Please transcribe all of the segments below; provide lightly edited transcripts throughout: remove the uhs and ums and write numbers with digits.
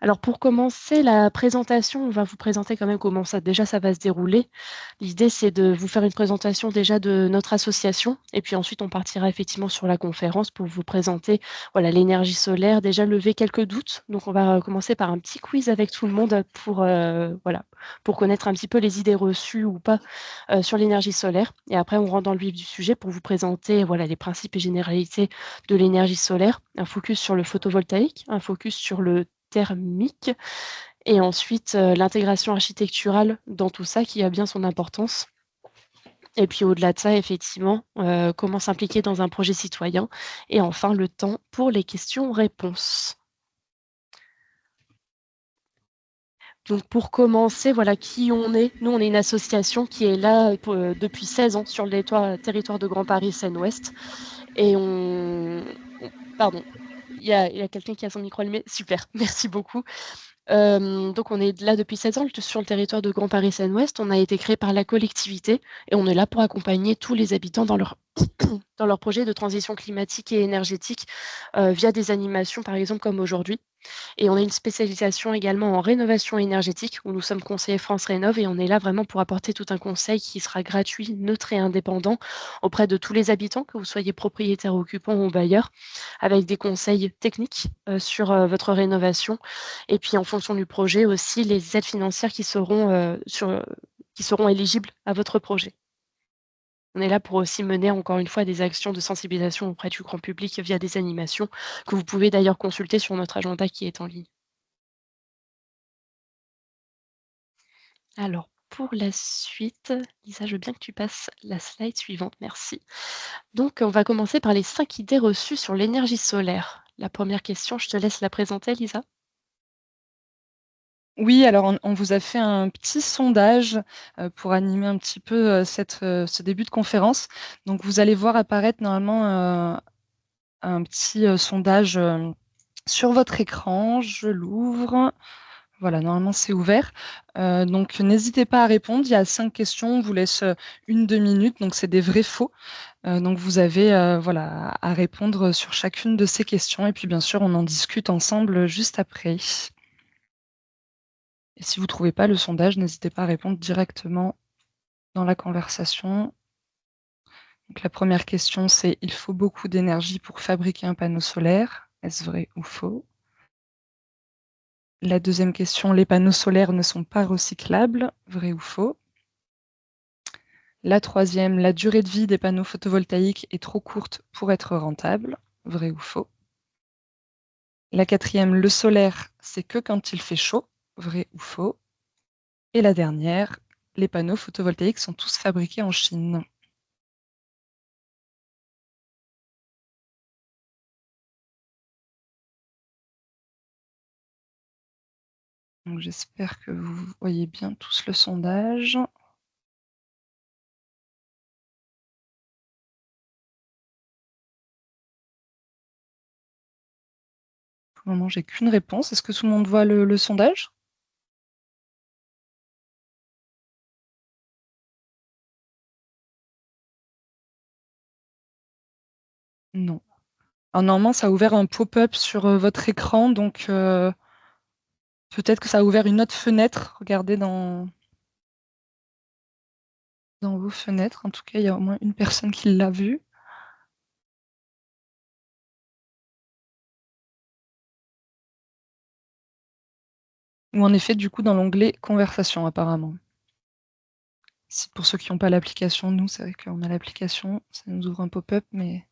Alors pour commencer la présentation, on va vous présenter quand même comment ça va se dérouler. L'idée, c'est de vous faire une présentation déjà de notre association et puis ensuite on partira effectivement sur la conférence pour vous présenter, voilà, l'énergie solaire, déjà lever quelques doutes. Donc on va commencer par un petit quiz avec tout le monde pour, voilà, pour connaître un petit peu les idées reçues ou pas, sur l'énergie solaire et après on rentre dans le vif du sujet pour vous présenter, voilà, les principes et généralités de l'énergie solaire, un focus sur le photovoltaïque, un focus sur le thermique et ensuite, l'intégration architecturale dans tout ça qui a bien son importance et puis au-delà de ça effectivement, comment s'impliquer dans un projet citoyen et enfin le temps pour les questions-réponses. Donc pour commencer, voilà qui on est. Nous, on est une association qui est là, depuis 16 ans sur le territoire de Grand Paris Seine-Ouest et on pardon, il y a quelqu'un qui a son micro allumé? Super, merci beaucoup. Donc on est là depuis 7 ans sur le territoire de Grand Paris Seine-Ouest. On a été créé par la collectivité et on est là pour accompagner tous les habitants dans leur dans leur projet de transition climatique et énergétique, via des animations, par exemple, comme aujourd'hui. Et on a une spécialisation également en rénovation énergétique où nous sommes conseillers France Rénov et on est là vraiment pour apporter tout un conseil qui sera gratuit, neutre et indépendant auprès de tous les habitants, que vous soyez propriétaires, occupants ou bailleurs, avec des conseils techniques, sur, votre rénovation et puis en fonction du projet aussi, les aides financières qui seront éligibles à votre projet. On est là pour aussi mener encore une fois des actions de sensibilisation auprès du grand public via des animations que vous pouvez d'ailleurs consulter sur notre agenda qui est en ligne. Alors, pour la suite, Lisa, je veux bien que tu passes la slide suivante, merci. Donc, on va commencer par les 5 idées reçues sur l'énergie solaire. La première question, je te laisse la présenter, Lisa. Oui, alors on vous a fait un petit sondage, pour animer un petit peu, ce début de conférence. Donc vous allez voir apparaître normalement, un petit, sondage, sur votre écran. Je l'ouvre. Voilà, normalement c'est ouvert. Donc n'hésitez pas à répondre. Il y a 5 questions. On vous laisse, 1-2 minutes, donc c'est des vrais-faux. Donc vous avez, voilà, à répondre sur chacune de ces questions et puis bien sûr on en discute ensemble, juste après. Et si vous ne trouvez pas le sondage, n'hésitez pas à répondre directement dans la conversation. Donc la première question, c'est: il faut beaucoup d'énergie pour fabriquer un panneau solaire. Est-ce vrai ou faux? La deuxième question: les panneaux solaires ne sont pas recyclables. Vrai ou faux? La troisième: la durée de vie des panneaux photovoltaïques est trop courte pour être rentable. Vrai ou faux? La quatrième: le solaire, c'est que quand il fait chaud. Vrai ou faux? Et la dernière: les panneaux photovoltaïques sont tous fabriqués en Chine. Donc j'espère que vous voyez bien tous le sondage. Pour le moment, j'ai qu'une réponse. Est-ce que tout le monde voit le sondage? Non. Alors normalement, ça a ouvert un pop-up sur, votre écran, donc peut-être que ça a ouvert une autre fenêtre. Regardez dans vos fenêtres. En tout cas, il y a au moins une personne qui l'a vu. Ou en effet, du coup, dans l'onglet «Conversation» apparemment. Si pour ceux qui n'ont pas l'application, nous, c'est vrai qu'on a l'application, ça nous ouvre un pop-up, mais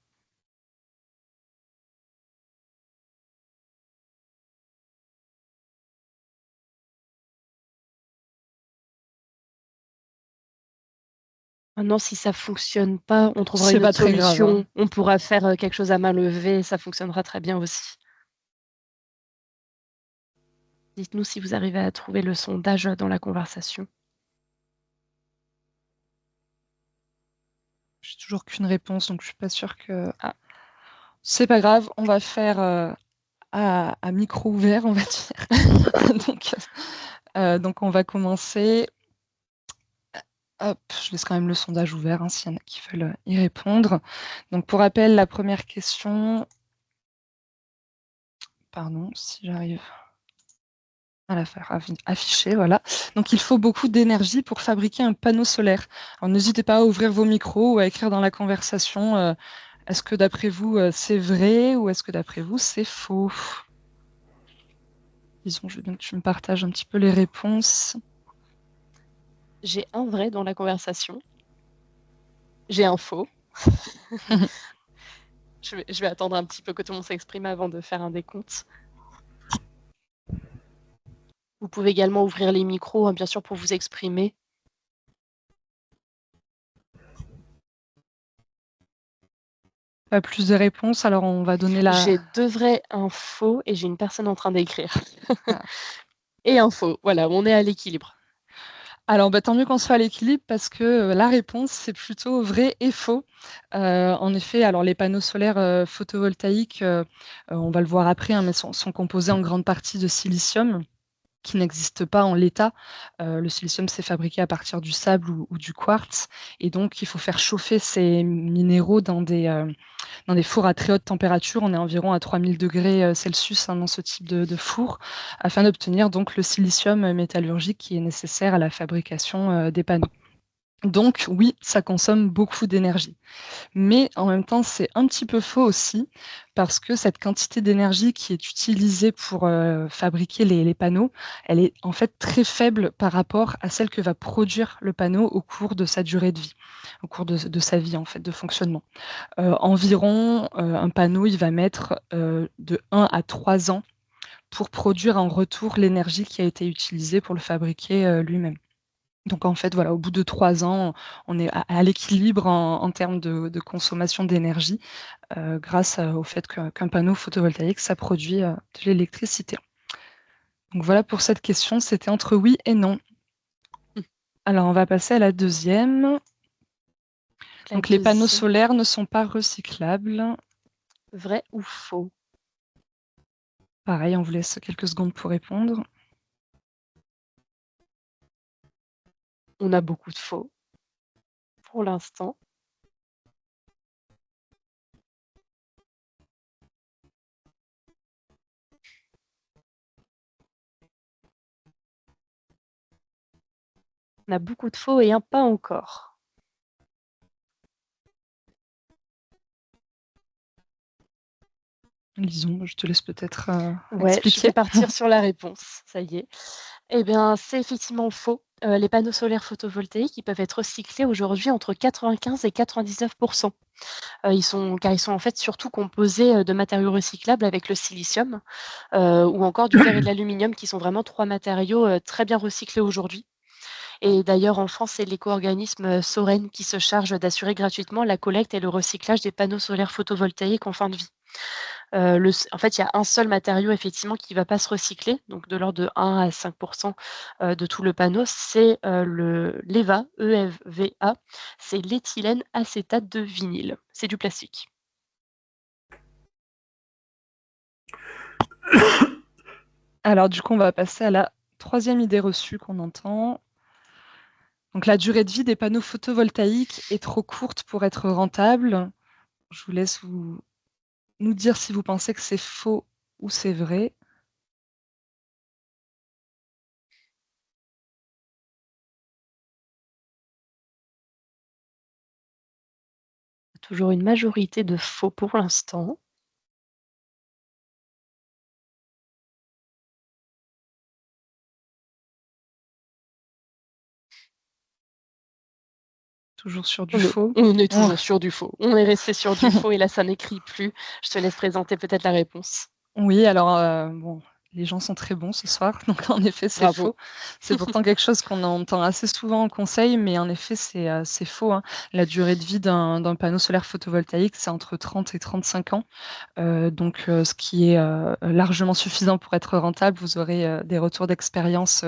Maintenant, si ça fonctionne pas, on trouvera c'est une pas autre très grave, hein. solution. On pourra faire, quelque chose à main levée, ça fonctionnera très bien aussi. Dites-nous si vous arrivez à trouver le sondage, dans la conversation. J'ai toujours qu'une réponse, donc je suis pas sûre que c'est pas grave, on va faire, à micro ouvert, on va dire. Donc on va commencer. Hop, je laisse quand même le sondage ouvert, hein, s'il y en a qui veulent, y répondre. Donc pour rappel, la première question, pardon, si j'arrive À la faire afficher, voilà. Donc il faut beaucoup d'énergie pour fabriquer un panneau solaire. Alors n'hésitez pas à ouvrir vos micros ou à écrire dans la conversation, est-ce que d'après vous, c'est vrai ou est-ce que d'après vous, c'est faux? Disons, je veux bien que tu me partages un petit peu les réponses. J'ai un vrai dans la conversation. J'ai un faux. Je vais attendre un petit peu que tout le monde s'exprime avant de faire un décompte. Vous pouvez également ouvrir les micros, hein, bien sûr, pour vous exprimer. Pas plus de réponses, alors on va donner la... J'ai 2 vrais, un faux et j'ai une personne en train d'écrire. Ah. Et un faux. Voilà, on est à l'équilibre. Alors, bah, tant mieux qu'on soit à l'équilibre parce que la réponse, c'est plutôt vrai et faux. En effet, alors les panneaux solaires photovoltaïques, on va le voir après, hein, mais sont composés en grande partie de silicium qui n'existe pas en l'état. Le silicium, c'est fabriqué à partir du sable ou du quartz. Et donc, il faut faire chauffer ces minéraux dans des fours à très haute température. On est environ à 3000 degrés Celsius dans ce type de four, afin d'obtenir donc le silicium métallurgique qui est nécessaire à la fabrication des panneaux. Donc oui, ça consomme beaucoup d'énergie. Mais en même temps, c'est un petit peu faux aussi, parce que cette quantité d'énergie qui est utilisée pour fabriquer les panneaux, elle est en fait très faible par rapport à celle que va produire le panneau au cours de sa durée de vie, au cours de sa vie en fait, de fonctionnement. Environ, un panneau, il va mettre de 1 à 3 ans pour produire en retour l'énergie qui a été utilisée pour le fabriquer lui-même. Donc en fait, voilà, au bout de 3 ans, on est à l'équilibre en termes de consommation d'énergie, grâce au fait qu'un panneau photovoltaïque, ça produit de l'électricité. Donc voilà pour cette question, c'était entre oui et non. Alors on va passer à la deuxième. La Donc les panneaux deuxième, solaires ne sont pas recyclables. vrai ou faux? Pareil, on vous laisse quelques secondes pour répondre. On a beaucoup de faux pour l'instant. On a beaucoup de faux et un pas encore. Lisons, je te laisse peut-être Ouais, je expliquer. vais partir sur la réponse, ça y est. Eh bien, c'est effectivement faux. Les panneaux solaires photovoltaïques, ils peuvent être recyclés aujourd'hui entre 95 et 99 car ils sont en fait surtout composés, de matériaux recyclables avec le silicium, ou encore du verre et de l'aluminium qui sont vraiment 3 matériaux, très bien recyclés aujourd'hui. Et d'ailleurs, en France, c'est l'éco-organisme, Soren qui se charge d'assurer gratuitement la collecte et le recyclage des panneaux solaires photovoltaïques en fin de vie. En fait, il y a un seul matériau effectivement qui ne va pas se recycler, donc de l'ordre de 1 à 5 de tout le panneau, c'est, le l'EVA, EFVA, c'est l'éthylène acétate de vinyle. C'est du plastique. Alors du coup, on va passer à la troisième idée reçue qu'on entend. Donc la durée de vie des panneaux photovoltaïques est trop courte pour être rentable. Je vous laisse nous dire si vous pensez que c'est faux ou c'est vrai. Toujours une majorité de faux pour l'instant. Toujours sur du faux. On est Oh, toujours sur du faux. On est resté sur du faux et là, ça n'écrit plus. Je te laisse présenter peut-être la réponse. oui, alors bon, les gens sont très bons ce soir, donc en effet, c'est Bravo. faux. C'est pourtant quelque chose qu'on entend assez souvent en conseil, mais en effet, c'est faux, hein. La durée de vie d'un panneau solaire photovoltaïque, c'est entre 30 et 35 ans. Donc ce qui est largement suffisant pour être rentable. Vous aurez des retours d'expérience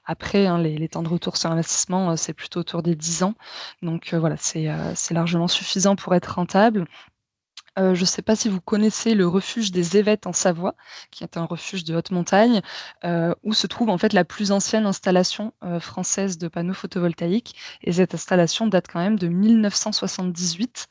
après, hein, les temps de retour sur investissement, c'est plutôt autour des 10 ans. Donc voilà, c'est largement suffisant pour être rentable. Je ne sais pas si vous connaissez le refuge des Évêtes en Savoie, qui est un refuge de haute montagne, où se trouve en fait la plus ancienne installation française de panneaux photovoltaïques. Et cette installation date quand même de 1978.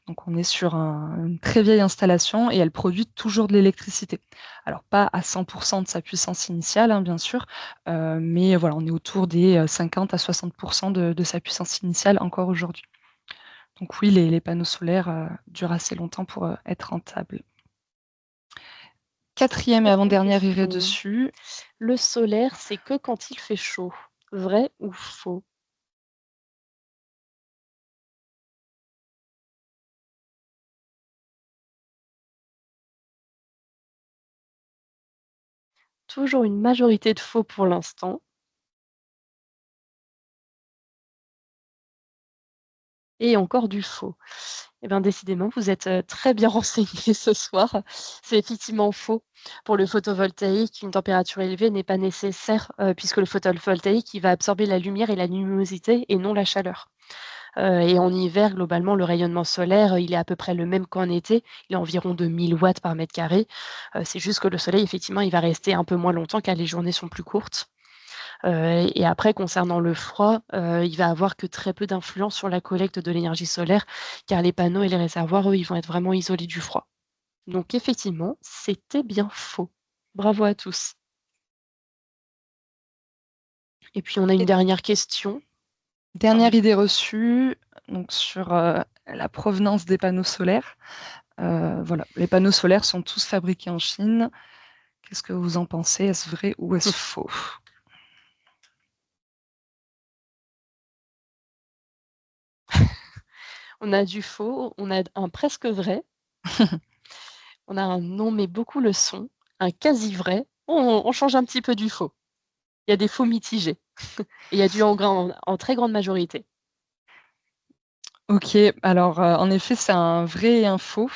Donc on est sur une très vieille installation et elle produit toujours de l'électricité. Alors pas à 100% de sa puissance initiale, hein, bien sûr, mais voilà, on est autour des 50 à 60% de sa puissance initiale encore aujourd'hui. Donc oui, les panneaux solaires durent assez longtemps pour être rentables. Quatrième et avant-dernière irée Intéressant. dessus. Le solaire, c'est que quand il fait chaud. Vrai ou faux? Toujours une majorité de faux pour l'instant. Et encore du faux. Eh bien, décidément, vous êtes, très bien renseignés ce soir. C'est effectivement faux. Pour le photovoltaïque, une température élevée n'est pas nécessaire, puisque le photovoltaïque, il va absorber la lumière et la luminosité et non la chaleur. Et en hiver, globalement, le rayonnement solaire, il est à peu près le même qu'en été. Il est environ de 1000 watts par mètre carré. C'est juste que le soleil, effectivement, il va rester un peu moins longtemps car les journées sont plus courtes. Et après concernant le froid, il va avoir que très peu d'influence sur la collecte de l'énergie solaire, car les panneaux et les réservoirs, eux, ils vont être vraiment isolés du froid. Donc effectivement, c'était bien faux. Bravo à tous. Et puis on a une Et dernière question. dernière idée reçue, donc sur la provenance des panneaux solaires. Voilà, les panneaux solaires sont tous fabriqués en Chine. Qu'est-ce que vous en pensez? Est-ce vrai ou est-ce faux? On a du faux, on a un presque vrai, on a un non mais beaucoup le sont, un quasi vrai, on change un petit peu du faux. Il y a des faux mitigés et il y a du en très grande majorité. OK, alors, en effet, c'est un vrai et un faux.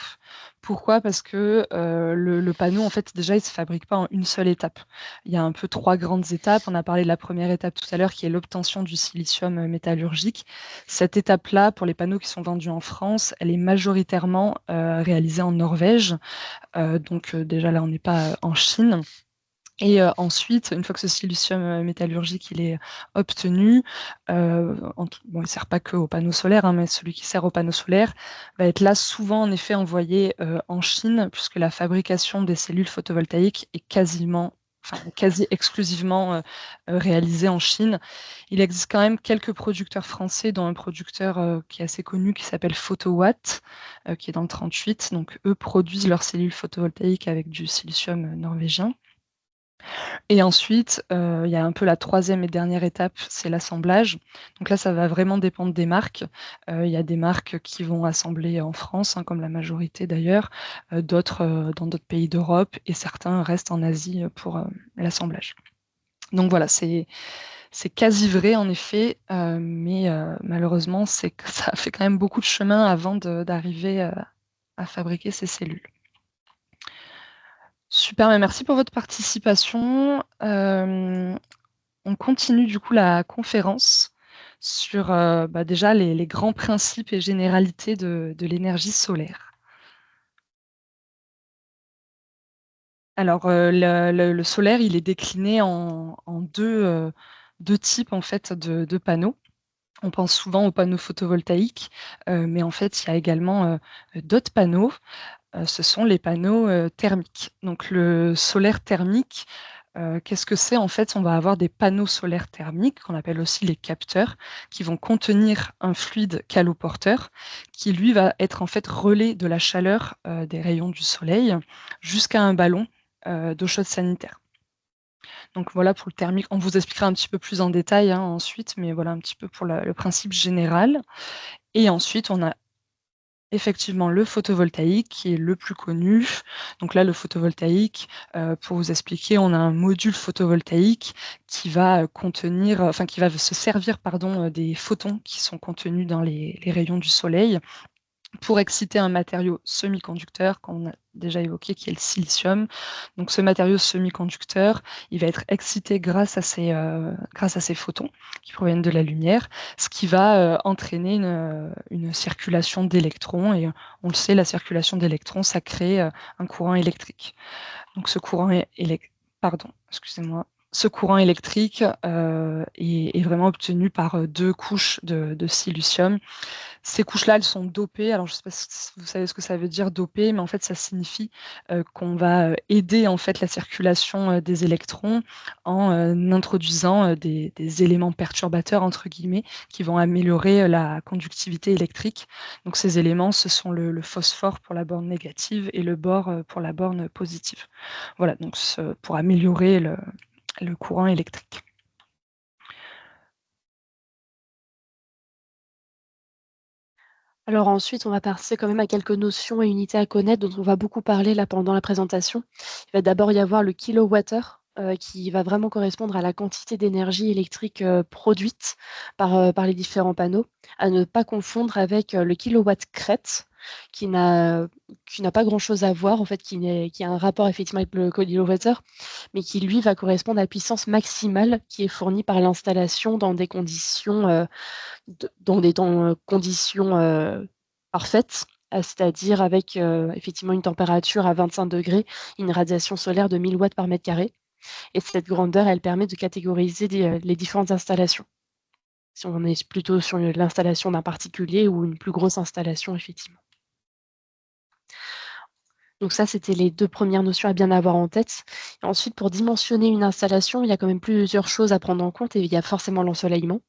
Pourquoi? Parce que, le panneau, en fait, déjà, il se fabrique pas en une seule étape. Il y a un peu 3 grandes étapes. On a parlé de la première étape tout à l'heure, qui est l'obtention du silicium, métallurgique. Cette étape-là, pour les panneaux qui sont vendus en France, elle est majoritairement, réalisée en Norvège. Donc, déjà là, on n'est pas, en Chine. Et ensuite, une fois que ce silicium, métallurgique, il est obtenu, bon, il sert pas qu'aux panneaux solaires, hein, mais celui qui sert aux panneaux solaires va être là souvent en effet envoyé, en Chine, puisque la fabrication des cellules photovoltaïques est quasi exclusivement, réalisée en Chine. Il existe quand même quelques producteurs français, dont un producteur, qui est assez connu, qui s'appelle Photowatt, qui est dans le 38. Donc eux produisent leurs cellules photovoltaïques avec du silicium, norvégien. Et ensuite, il y a un peu la troisième et dernière étape, c'est l'assemblage. Donc là, ça va vraiment dépendre des marques. Il y a des marques qui vont assembler en France, hein, comme la majorité d'ailleurs, d'autres, dans d'autres pays d'Europe et certains restent en Asie, pour, l'assemblage. Donc voilà, c'est quasi vrai en effet, mais malheureusement, c'est que ça fait quand même beaucoup de chemin avant d'arriver, à fabriquer ces cellules. Super, bah, merci pour votre participation. On continue du coup la conférence sur, bah, déjà les grands principes et généralités de l'énergie solaire. Alors, le solaire, il est décliné en 2 types en fait de panneaux. On pense souvent aux panneaux photovoltaïques, mais en fait, il y a également, d'autres panneaux. Ce sont les panneaux, thermiques. Donc le solaire thermique, qu'est-ce que c'est? En fait, on va avoir des panneaux solaires thermiques, qu'on appelle aussi les capteurs, qui vont contenir un fluide caloporteur, qui lui va être en fait relais de la chaleur, des rayons du soleil jusqu'à un ballon, d'eau chaude sanitaire. Donc voilà pour le thermique. On vous expliquera un petit peu plus en détail, hein, ensuite, mais voilà un petit peu pour le principe général. Et ensuite, on a effectivement, le photovoltaïque qui est le plus connu. Donc là, le photovoltaïque, pour vous expliquer, on a un module photovoltaïque qui va, contenir, enfin qui va se servir, pardon, des photons qui sont contenus dans les rayons du soleil pour exciter un matériau semi-conducteur qu'on a déjà évoqué, qui est le silicium. Donc ce matériau semi-conducteur, il va être excité grâce à ces photons qui proviennent de la lumière, ce qui va, entraîner une circulation d'électrons et on le sait, la circulation d'électrons, ça crée, un courant électrique. Donc ce courant é élec pardon, excusez-moi. Ce courant électrique est vraiment obtenu par 2 couches de silicium. Ces couches-là, elles sont dopées. Alors je ne sais pas si vous savez ce que ça veut dire dopé, mais en fait ça signifie, qu'on va, aider en fait la circulation, des électrons en, introduisant, des «éléments perturbateurs» entre guillemets, qui vont améliorer, la conductivité électrique. Donc ces éléments, ce sont le phosphore pour la borne négative et le bore, pour la borne positive. Voilà, donc pour améliorer le courant électrique. Alors ensuite, on va passer quand même à quelques notions et unités à connaître dont on va beaucoup parler là pendant la présentation. Il va d'abord y avoir le kilowattheure, qui va vraiment correspondre à la quantité d'énergie électrique, produite par les différents panneaux, à ne pas confondre avec, le kilowatt-crête qui n'a qui n'a pas grand-chose à voir en fait, qui a un rapport effectivement avec le kilowattheure, mais qui lui va correspondre à la puissance maximale qui est fournie par l'installation dans des conditions, dans des conditions, parfaites, c'est-à-dire avec, effectivement une température à 25°, une radiation solaire de 1000 watts par mètre carré et cette grandeur, elle permet de catégoriser les différentes installations. Si on est plutôt sur l'installation d'un particulier ou une plus grosse installation, effectivement. Donc ça, c'était les 2 premières notions à bien avoir en tête. Et ensuite, pour dimensionner une installation, il y a quand même plusieurs choses à prendre en compte et il y a forcément l'ensoleillement.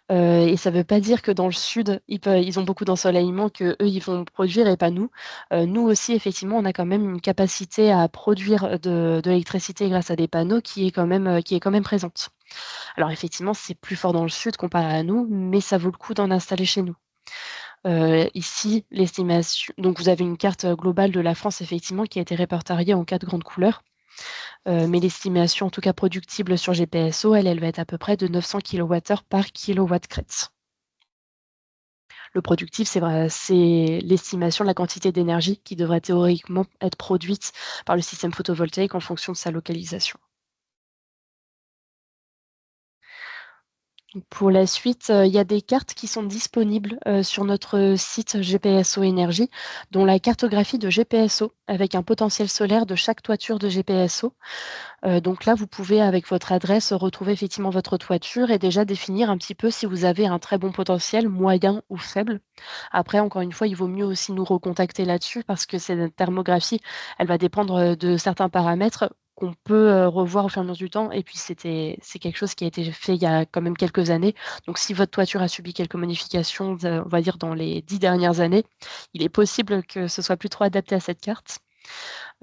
Et ça ne veut pas dire que dans le sud, ils ont beaucoup d'ensoleillement, qu'eux, ils vont produire et pas nous. Nous aussi, effectivement, on a quand même une capacité à produire de l'électricité grâce à des panneaux qui est quand même présente. Alors effectivement, c'est plus fort dans le sud comparé à nous, mais ça vaut le coup d'en installer chez nous. Ici, l'estimation donc vous avez une carte, globale de la France effectivement qui a été répertoriée en 4 grandes couleurs, mais l'estimation en tout cas productible sur GPSO, elle va être à peu près de 900 kWh par kilowatt-crête. Le productif, c'est l'estimation de la quantité d'énergie qui devrait théoriquement être produite par le système photovoltaïque en fonction de sa localisation. Pour la suite, il y a des cartes qui sont disponibles, sur notre site GPSO Énergie, dont la cartographie de GPSO avec un potentiel solaire de chaque toiture de GPSO. Donc là, vous pouvez avec votre adresse retrouver effectivement votre toiture et déjà définir un petit peu si vous avez un très bon potentiel, moyen ou faible. Après, encore une fois, il vaut mieux aussi nous recontacter là-dessus parce que cette thermographie, elle va dépendre, de certains paramètres qu'on peut, revoir au fur et à mesure du temps et puis c'est quelque chose qui a été fait il y a quand même quelques années. Donc si votre toiture a subi quelques modifications, on va dire dans les 10 dernières années, il est possible que ce soit plus trop adapté à cette carte.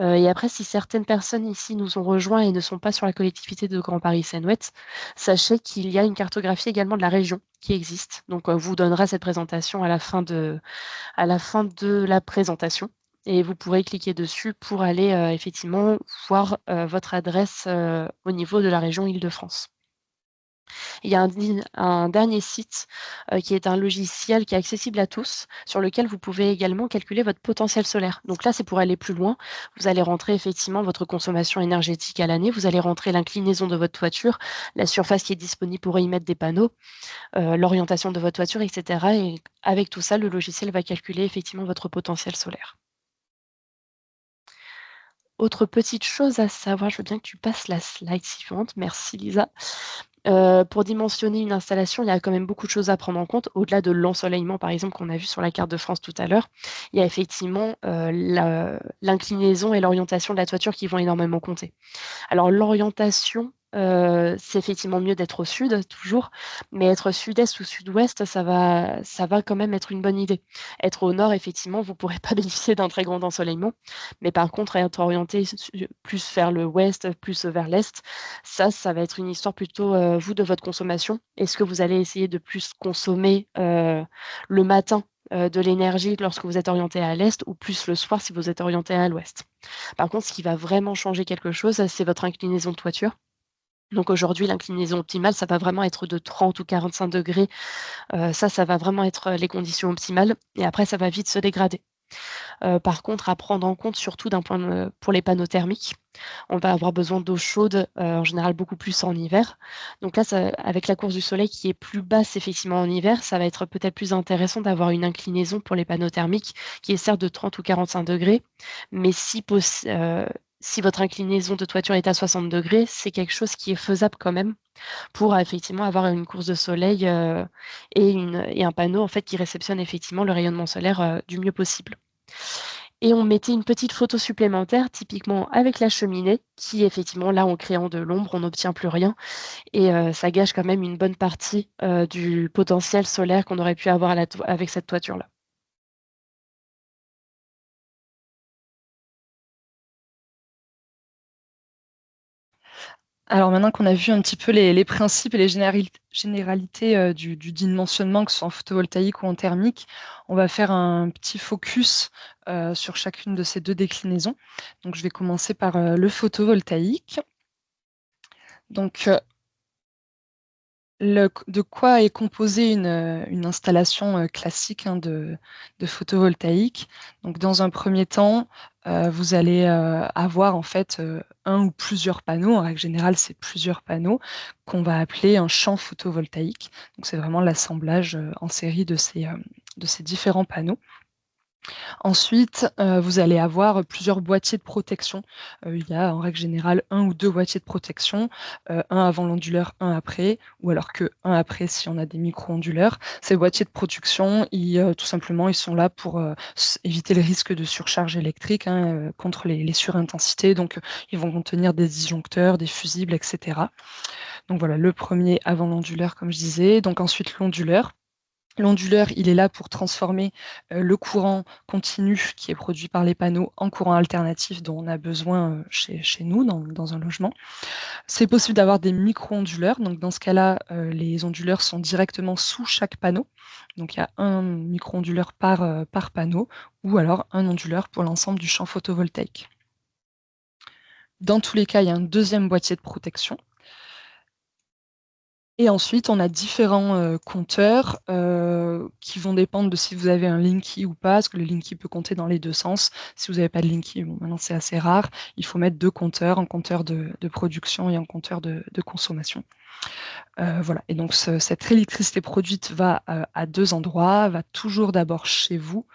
Et après, si certaines personnes ici nous ont rejoints et ne sont pas sur la collectivité de Grand Paris Seine-Ouest, sachez qu'il y a une cartographie également de la région qui existe. Donc, on vous donnera cette présentation à la fin de la présentation et vous pourrez cliquer dessus pour aller, effectivement voir, votre adresse, au niveau de la région Île-de-France. Il y a un dernier site, qui est un logiciel qui est accessible à tous, sur lequel vous pouvez également calculer votre potentiel solaire. Donc là, c'est pour aller plus loin. Vous allez rentrer effectivement votre consommation énergétique à l'année, vous allez rentrer l'inclinaison de votre toiture, la surface qui est disponible pour y mettre des panneaux, l'orientation de votre toiture et cetera et avec tout ça, le logiciel va calculer effectivement votre potentiel solaire. Autre petite chose à savoir, je veux bien que tu passes la slide suivante. Merci Lisa. Pour dimensionner une installation, il y a quand même beaucoup de choses à prendre en compte. Au-delà de l'ensoleillement, par exemple, qu'on a vu sur la carte de France tout à l'heure, il y a effectivement, l'inclinaison et l'orientation de la toiture qui vont énormément compter. Alors l'orientation, c'est effectivement mieux d'être au sud toujours, mais être sud-est ou sud-ouest, ça va quand même être une bonne idée. Être au nord, effectivement, vous ne pourrez pas bénéficier d'un très grand ensoleillement, mais par contre être orienté plus vers le ouest, plus vers l'est, ça va être une histoire plutôt, vous, de votre consommation. Est-ce que vous allez essayer de plus consommer, le matin, de l'énergie lorsque vous êtes orienté à l'est ou plus le soir si vous êtes orienté à l'ouest? Par contre, ce qui va vraiment changer quelque chose, c'est votre inclinaison de toiture. Donc aujourd'hui, l'inclinaison optimale, ça va vraiment être de 30 ou 45°. Ça va vraiment être, les conditions optimales et après ça va vite se dégrader. Par contre, à prendre en compte surtout pour les panneaux thermiques, on va avoir besoin d'eau chaude, en général beaucoup plus en hiver. Donc là, avec la course du soleil qui est plus basse effectivement en hiver, ça va être peut-être plus intéressant d'avoir une inclinaison pour les panneaux thermiques qui est certes de 30 ou 45°, mais si votre inclinaison de toiture est à 60 degrés, c'est quelque chose qui est faisable quand même pour effectivement avoir une course de soleil et un panneau en fait qui réceptionne effectivement le rayonnement solaire du mieux possible. Et on mettait une petite photo supplémentaire, typiquement avec la cheminée, qui effectivement là en créant de l'ombre, on n'obtient plus rien et ça gâche quand même une bonne partie du potentiel solaire qu'on aurait pu avoir avec cette toiture-là. Alors maintenant qu'on a vu un petit peu les principes et les généralités du dimensionnement, que ce soit en photovoltaïque ou en thermique, on va faire un petit focus sur chacune de ces deux déclinaisons. Donc je vais commencer par le photovoltaïque. Donc de quoi est composée une installation classique de photovoltaïque? Donc, dans un premier temps, vous allez avoir en fait un ou plusieurs panneaux. En règle générale, c'est plusieurs panneaux qu'on va appeler un champ photovoltaïque. Donc, c'est vraiment l'assemblage en série de ces différents panneaux. Ensuite, vous allez avoir plusieurs boîtiers de protection. Il y a en règle générale un ou deux boîtiers de protection, un avant l'onduleur, un après, ou alors que un après si on a des micro-onduleurs. Ces boîtiers de protection, tout simplement, ils sont là pour éviter le risque de surcharge électrique contre les surintensités. Donc, ils vont contenir des disjoncteurs, des fusibles, etc. Donc voilà, le premier avant l'onduleur, comme je disais. Donc ensuite l'onduleur. L'onduleur, il est là pour transformer le courant continu qui est produit par les panneaux en courant alternatif dont on a besoin chez nous, dans un logement. C'est possible d'avoir des micro-onduleurs. Donc dans ce cas-là, les onduleurs sont directement sous chaque panneau. Donc il y a un micro-onduleur par panneau, ou alors un onduleur pour l'ensemble du champ photovoltaïque. Dans tous les cas, il y a un deuxième boîtier de protection. Et ensuite, on a différents compteurs qui vont dépendre de si vous avez un Linky ou pas, parce que le Linky peut compter dans les deux sens. Si vous n'avez pas de Linky, bon, maintenant c'est assez rare, il faut mettre deux compteurs, un compteur de production et un compteur de consommation. Voilà. Et donc cette électricité produite va à deux endroits, va toujours d'abord chez vous.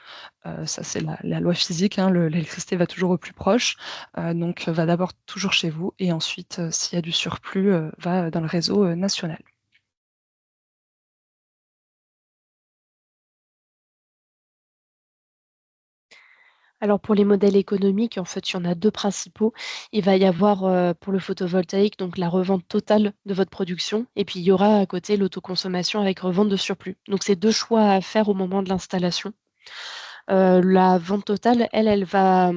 Ça, c'est la loi physique, l'électricité va toujours au plus proche, donc va d'abord toujours chez vous, et ensuite, s'il y a du surplus, va dans le réseau national. Alors pour les modèles économiques, en fait, il y en a 2 principaux. Il va y avoir, pour le photovoltaïque, donc la revente totale de votre production et puis il y aura à côté l'autoconsommation avec revente de surplus. Donc c'est 2 choix à faire au moment de l'installation. La vente totale, elle va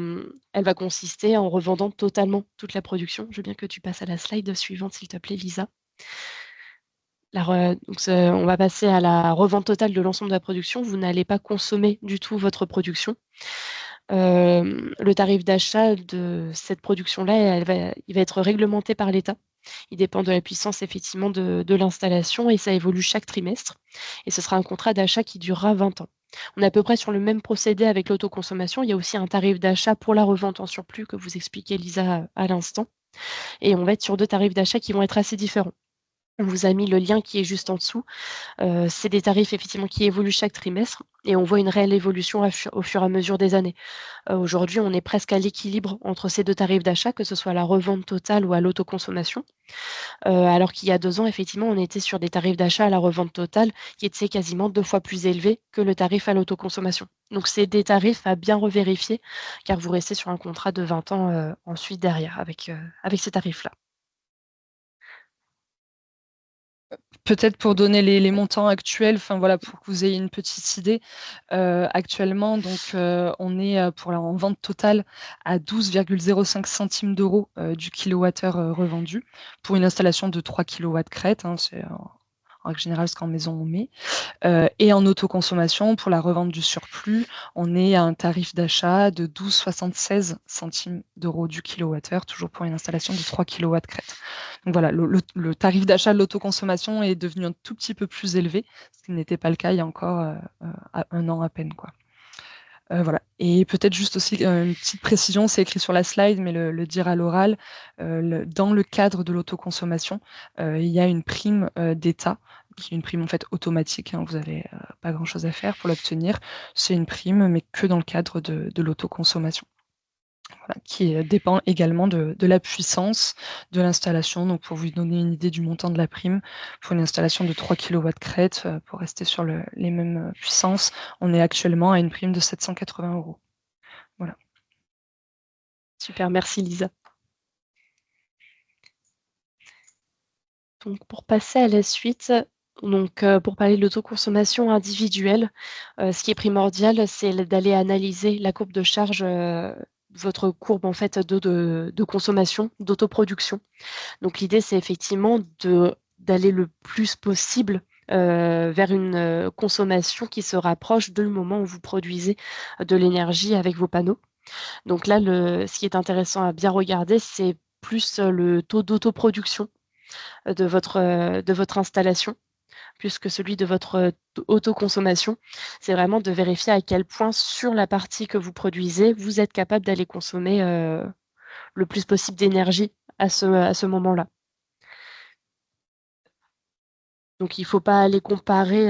consister en revendant totalement toute la production. Je veux bien que tu passes à la slide suivante, s'il te plaît, Lisa. On va passer à la revente totale de l'ensemble de la production. Vous n'allez pas consommer du tout votre production. Le tarif d'achat de cette production-là, il va être réglementé par l'État. Il dépend de la puissance effectivement de l'installation et ça évolue chaque trimestre. Et ce sera un contrat d'achat qui durera 20 ans. On est à peu près sur le même procédé avec l'autoconsommation. Il y a aussi un tarif d'achat pour la revente en surplus que vous expliquait Lisa à l'instant. Et on va être sur 2 tarifs d'achat qui vont être assez différents. On vous a mis le lien qui est juste en dessous. C'est des tarifs effectivement qui évoluent chaque trimestre et on voit une réelle évolution au fur et à mesure des années. Aujourd'hui, on est presque à l'équilibre entre ces 2 tarifs d'achat, que ce soit à la revente totale ou à l'autoconsommation. Alors qu'il y a 2 ans, effectivement, on était sur des tarifs d'achat à la revente totale qui étaient quasiment 2 fois plus élevés que le tarif à l'autoconsommation. Donc c'est des tarifs à bien revérifier car vous restez sur un contrat de 20 ans, ensuite derrière avec ces tarifs-là. Peut-être pour donner les montants actuels, enfin voilà, pour que vous ayez une petite idée. Actuellement, donc, on est en vente totale à 12,05 centimes d'euros du kilowattheure revendu pour une installation de 3 kilowatts crête. C'est en règle générale ce qu'en maison on met. Et en autoconsommation, pour la revente du surplus, on est à un tarif d'achat de 12,76 centimes d'euros du kilowattheure, toujours pour une installation de 3 kilowatts crête. Donc voilà, le tarif d'achat de l'autoconsommation est devenu un tout petit peu plus élevé, ce qui n'était pas le cas il y a encore à un an à peine, quoi. Voilà. Et peut-être juste aussi une petite précision, c'est écrit sur la slide, mais le dire à l'oral, dans le cadre de l'autoconsommation, il y a une prime d'État, qui est une prime en fait automatique, vous n'avez pas grand-chose à faire pour l'obtenir. C'est une prime, mais que dans le cadre de l'autoconsommation. voilà, qui dépend également de la puissance de l'installation. Donc pour vous donner une idée du montant de la prime, pour une installation de 3 kW crête, pour rester sur les mêmes puissances, on est actuellement à une prime de 780 €. Voilà. Super, merci Lisa. Donc pour passer à la suite, donc pour parler de l'autoconsommation individuelle, ce qui est primordial, c'est d'aller analyser la courbe de charge, votre courbe en fait de consommation, d'autoproduction. Donc l'idée, c'est effectivement d'aller le plus possible, vers une, consommation qui se rapproche du moment où vous produisez de l'énergie avec vos panneaux. Donc là, ce qui est intéressant à bien regarder, c'est plus, le taux d'autoproduction, de votre installation, plus que celui de votre, autoconsommation. C'est vraiment de vérifier à quel point sur la partie que vous produisez, vous êtes capable d'aller consommer, le plus possible d'énergie à ce moment-là. Donc il faut pas aller comparer,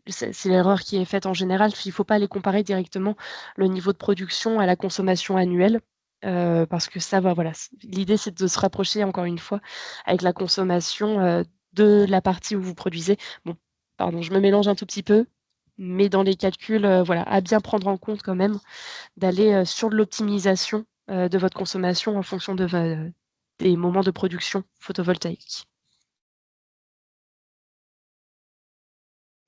c'est l'erreur qui est faite en général, il faut pas aller comparer directement le niveau de production à la consommation annuelle, parce que ça va voilà, l'idée c'est de se rapprocher encore une fois avec la consommation, de la partie où vous produisez. Bon, pardon, je me mélange un tout petit peu, mais dans les calculs, voilà, à bien prendre en compte quand même, d'aller, sur de l'optimisation, de votre consommation en fonction des moments de production photovoltaïque.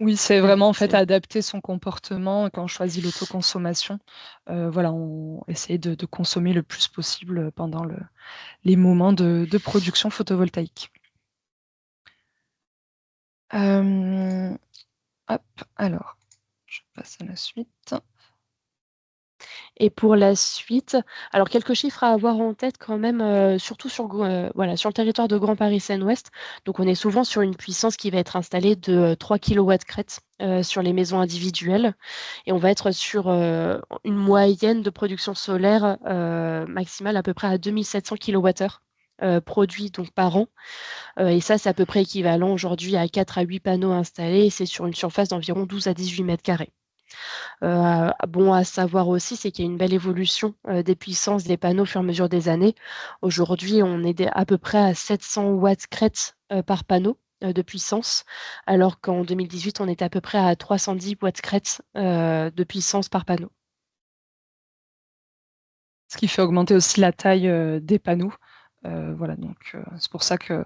Oui, c'est Mmh, vraiment en fait c'est adapter son comportement quand on choisit l'autoconsommation. Voilà, on essaye de consommer le plus possible, pendant les moments de production photovoltaïque. Hem, Hop, alors, je passe à la suite. Et pour la suite, alors quelques chiffres à avoir en tête quand même, surtout voilà, sur le territoire de Grand Paris Seine-Ouest. Donc on est souvent sur une puissance qui va être installée de, 3 kilowatts crête, sur les maisons individuelles et on va être sur, une moyenne de production solaire, maximale à peu près à 2 700 kWh, produits donc par an, et ça, c'est à peu près équivalent aujourd'hui à 4 à 8 panneaux installés et c'est sur une surface d'environ 12 à 18 m². Bon à savoir aussi, c'est qu'il y a une belle évolution, des puissances des panneaux au fur et à mesure des années. Aujourd'hui, on est à peu près à 700 watts crête, par panneau, de puissance, alors qu'en 2018, on était à peu près à 310 watts crête, de puissance par panneau. Ce qui fait augmenter aussi la taille, des panneaux. Voilà, donc c'est pour ça que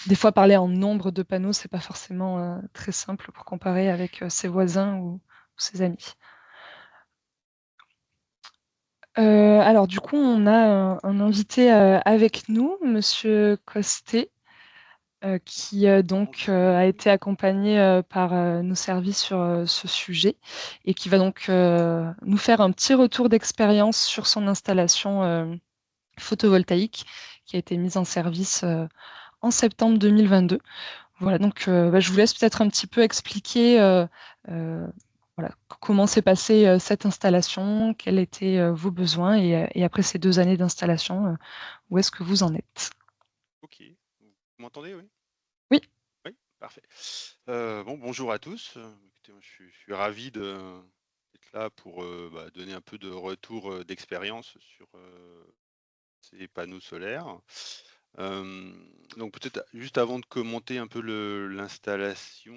des fois parler en nombre de panneaux, c'est pas forcément, très simple pour comparer avec, ses voisins ou ses amis. Alors du coup, on a un invité, avec nous, monsieur Costet, qui, donc, a été accompagné, par, nos services sur, ce sujet et qui va donc, nous faire un petit retour d'expérience sur son installation, photovoltaïque qui a été mise en service, en septembre 2022. Voilà donc, bah, je vous laisse peut-être un petit peu expliquer, voilà, comment s'est passée, cette installation, quels étaient, vos besoins et après ces 2 années d'installation, où est-ce que vous en êtes? OK. Vous m'entendez, oui? Oui. Oui? Parfait. Bon, bonjour à tous. Écoutez, moi, je suis ravi d'être là pour, donner un peu de retour, d'expérience sur, ces panneaux solaires. Donc peut-être juste avant de commenter un peu l'installation,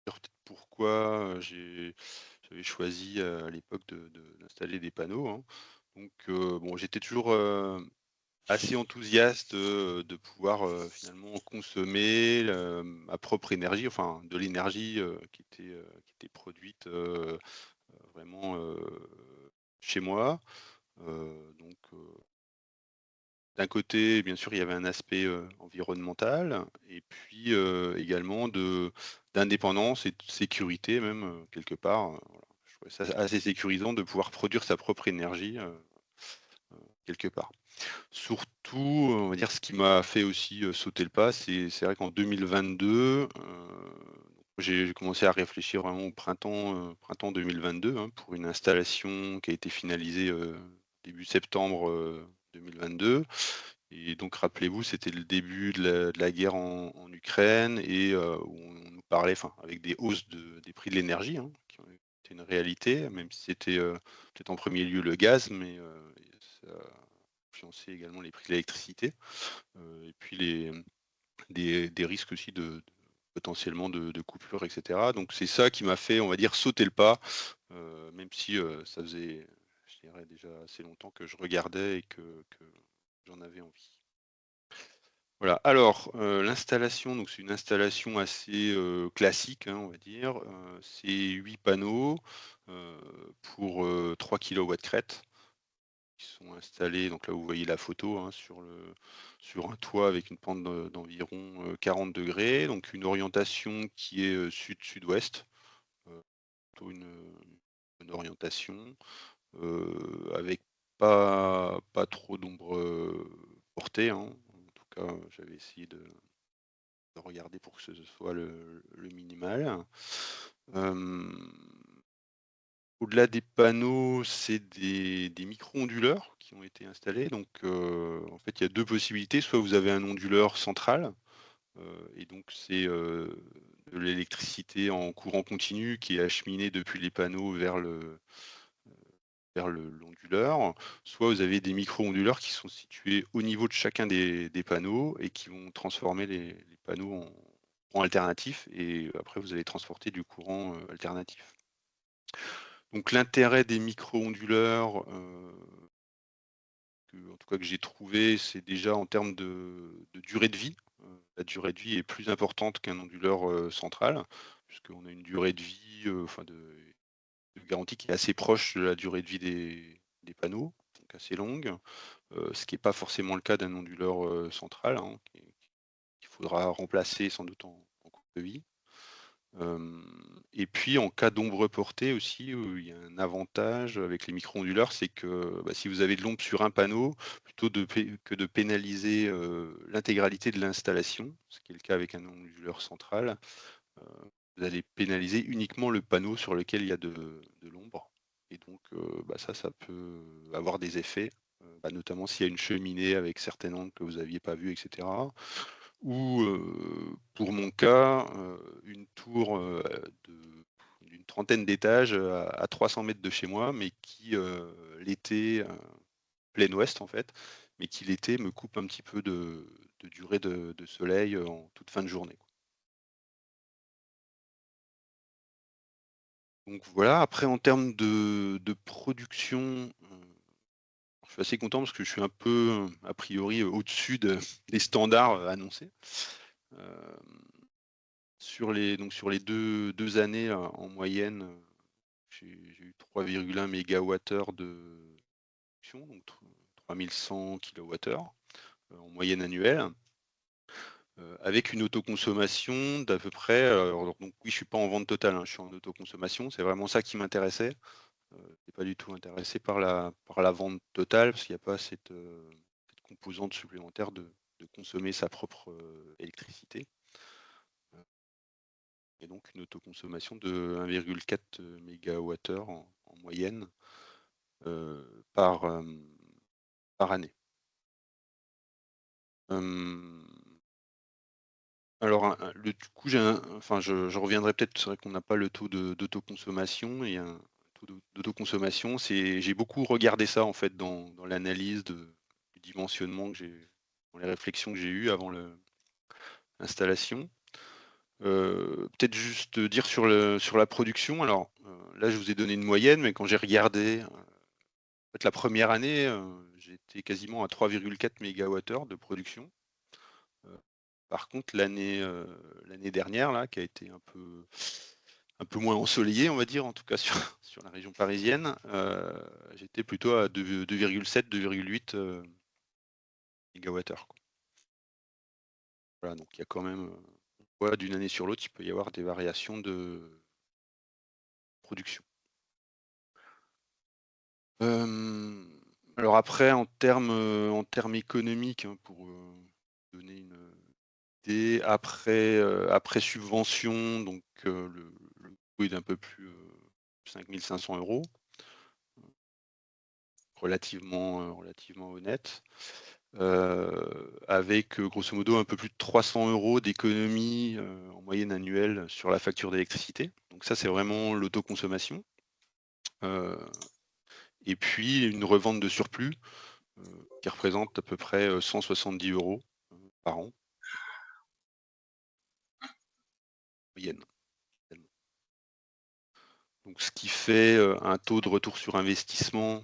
dire peut-être pourquoi, j'avais choisi, à l'époque d'installer des panneaux, hein. Donc, bon, j'étais toujours, assez enthousiaste, de pouvoir, finalement consommer ma propre énergie, enfin de l'énergie, qui était produite, vraiment, chez moi. Donc, d'un côté, bien sûr, il y avait un aspect, environnemental et puis, également d'indépendance et de sécurité même, quelque part, voilà. Je trouvais ça assez sécurisant de pouvoir produire sa propre énergie, quelque part. Surtout, on va dire ce qui m'a fait aussi, sauter le pas, c'est vrai qu'en 2022, j'ai commencé à réfléchir vraiment au printemps 2022, hein, pour une installation qui a été finalisée, début septembre, 2022 et donc rappelez-vous, c'était le début de la guerre en Ukraine et où on nous parlait enfin, avec des hausses des prix de l'énergie, hein, qui ont été une réalité, même si c'était peut-être en premier lieu le gaz, mais ça a influencé également les prix de l'électricité, et puis des risques aussi potentiellement de coupure, etc. Donc c'est ça qui m'a fait, on va dire, sauter le pas, même si ça faisait, je dirais, déjà assez longtemps que je regardais et que j'en avais envie. Voilà, alors l'installation, donc c'est une installation assez classique, hein, on va dire. C'est 8 panneaux pour 3 kW crête qui sont installés, donc là vous voyez la photo, hein, sur un toit avec une pente d'environ 40 degrés, donc une orientation qui est sud-sud-ouest, plutôt une orientation avec pas trop d'ombre portée, hein. En tout cas, j'avais essayé de regarder pour que ce soit le minimal. Au-delà des panneaux, c'est des micro-onduleurs qui ont été installés. Donc, en fait, il y a deux possibilités. Soit vous avez un onduleur central, et donc c'est de l'électricité en courant continu qui est acheminée depuis les panneaux vers l'onduleur. Soit vous avez des micro-onduleurs qui sont situés au niveau de chacun des panneaux et qui vont transformer les panneaux en courant alternatif. Et après, vous allez transporter du courant alternatif. Donc l'intérêt des micro-onduleurs, en tout cas que j'ai trouvé, c'est déjà en termes de durée de vie. La durée de vie est plus importante qu'un onduleur central, puisqu'on a une durée de vie, de garantie qui est assez proche de la durée de vie des panneaux, donc assez longue, ce qui n'est pas forcément le cas d'un onduleur central, hein, qu'il faudra remplacer sans doute en cours de vie. Et puis en cas d'ombre portée aussi, il y a un avantage avec les micro-onduleurs, c'est que si vous avez de l'ombre sur un panneau, plutôt que de pénaliser l'intégralité de l'installation, ce qui est le cas avec un onduleur central, vous allez pénaliser uniquement le panneau sur lequel il y a de l'ombre. Et donc ça peut avoir des effets, notamment s'il y a une cheminée avec certaines angles que vous n'aviez pas vues, etc. Ou pour mon cas, une tour d'une trentaine d'étages à 300 mètres de chez moi, mais qui l'été, plein ouest en fait, mais qui l'été me coupe un petit peu de durée de soleil en toute fin de journée. Donc voilà, après en termes de production, je suis assez content parce que je suis un peu, a priori, au-dessus des standards annoncés. Sur les 2 années, en moyenne, j'ai eu 3,1 mégawattheures de production, donc 3100 kWh en moyenne annuelle, avec une autoconsommation d'à peu près, donc oui, je suis pas en vente totale, hein, je suis en autoconsommation, c'est vraiment ça qui m'intéressait. Je n'étais pas du tout intéressé par la vente totale parce qu'il n'y a pas cette composante supplémentaire de consommer sa propre électricité. Et donc une autoconsommation de 1,4 mégawattheure en moyenne par année. Alors, du coup, je reviendrai peut-être, c'est vrai qu'on n'a pas le taux d'autoconsommation et un taux d'autoconsommation, j'ai beaucoup regardé ça en fait dans l'analyse du dimensionnement dans les réflexions que j'ai eues avant l'installation. Peut-être juste dire sur la production. Alors là, je vous ai donné une moyenne, mais quand j'ai regardé, en fait, la première année, j'étais quasiment à 3,4 mégawattheures de production. Par contre, l'année dernière, là, qui a été un peu moins ensoleillée, on va dire, en tout cas sur la région parisienne, j'étais plutôt à 2,7, 2,8 mégawattheures, quoi. Voilà, donc il y a quand même, d'une année sur l'autre, il peut y avoir des variations de production. Alors après, en termes économiques, hein, pour donner une idée, après subvention, donc le coût est d'un peu plus 5 500 €, relativement honnête, avec grosso modo un peu plus de 300 € d'économie en moyenne annuelle sur la facture d'électricité. Donc ça, c'est vraiment l'autoconsommation. Et puis une revente de surplus qui représente à peu près 170 € par an. Moyenne. Donc ce qui fait un taux de retour sur investissement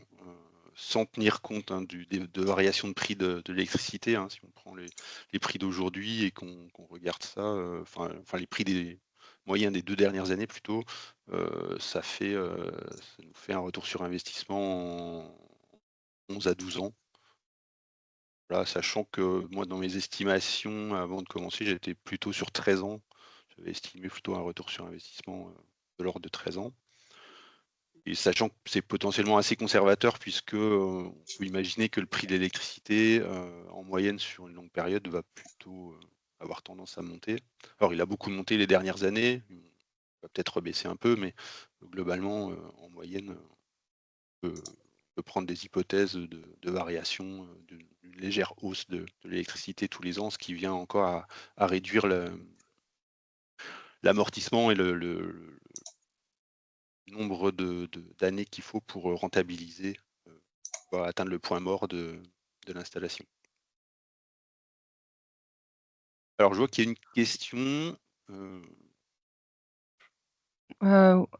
sans tenir compte de variations de prix de l'électricité. Si on prend les prix d'aujourd'hui et qu'on regarde ça, enfin les prix moyens des 2 dernières années plutôt, ça nous fait un retour sur investissement en 11 à 12 ans. Voilà, sachant que moi, dans mes estimations, avant de commencer, j'étais plutôt sur 13 ans. J'avais estimé plutôt un retour sur investissement de l'ordre de 13 ans. Et sachant que c'est potentiellement assez conservateur, puisque on peut imaginer que le prix de l'électricité, en moyenne sur une longue période, va plutôt avoir tendance à monter. Alors, il a beaucoup monté les dernières années, il va peut-être rebaisser un peu, mais globalement, en moyenne, on peut prendre des hypothèses de variation, d'une légère hausse de l'électricité tous les ans, ce qui vient encore à réduire l'amortissement et le nombre d'années qu'il faut pour rentabiliser, pour atteindre le point mort de l'installation. Alors je vois qu'il y a une question.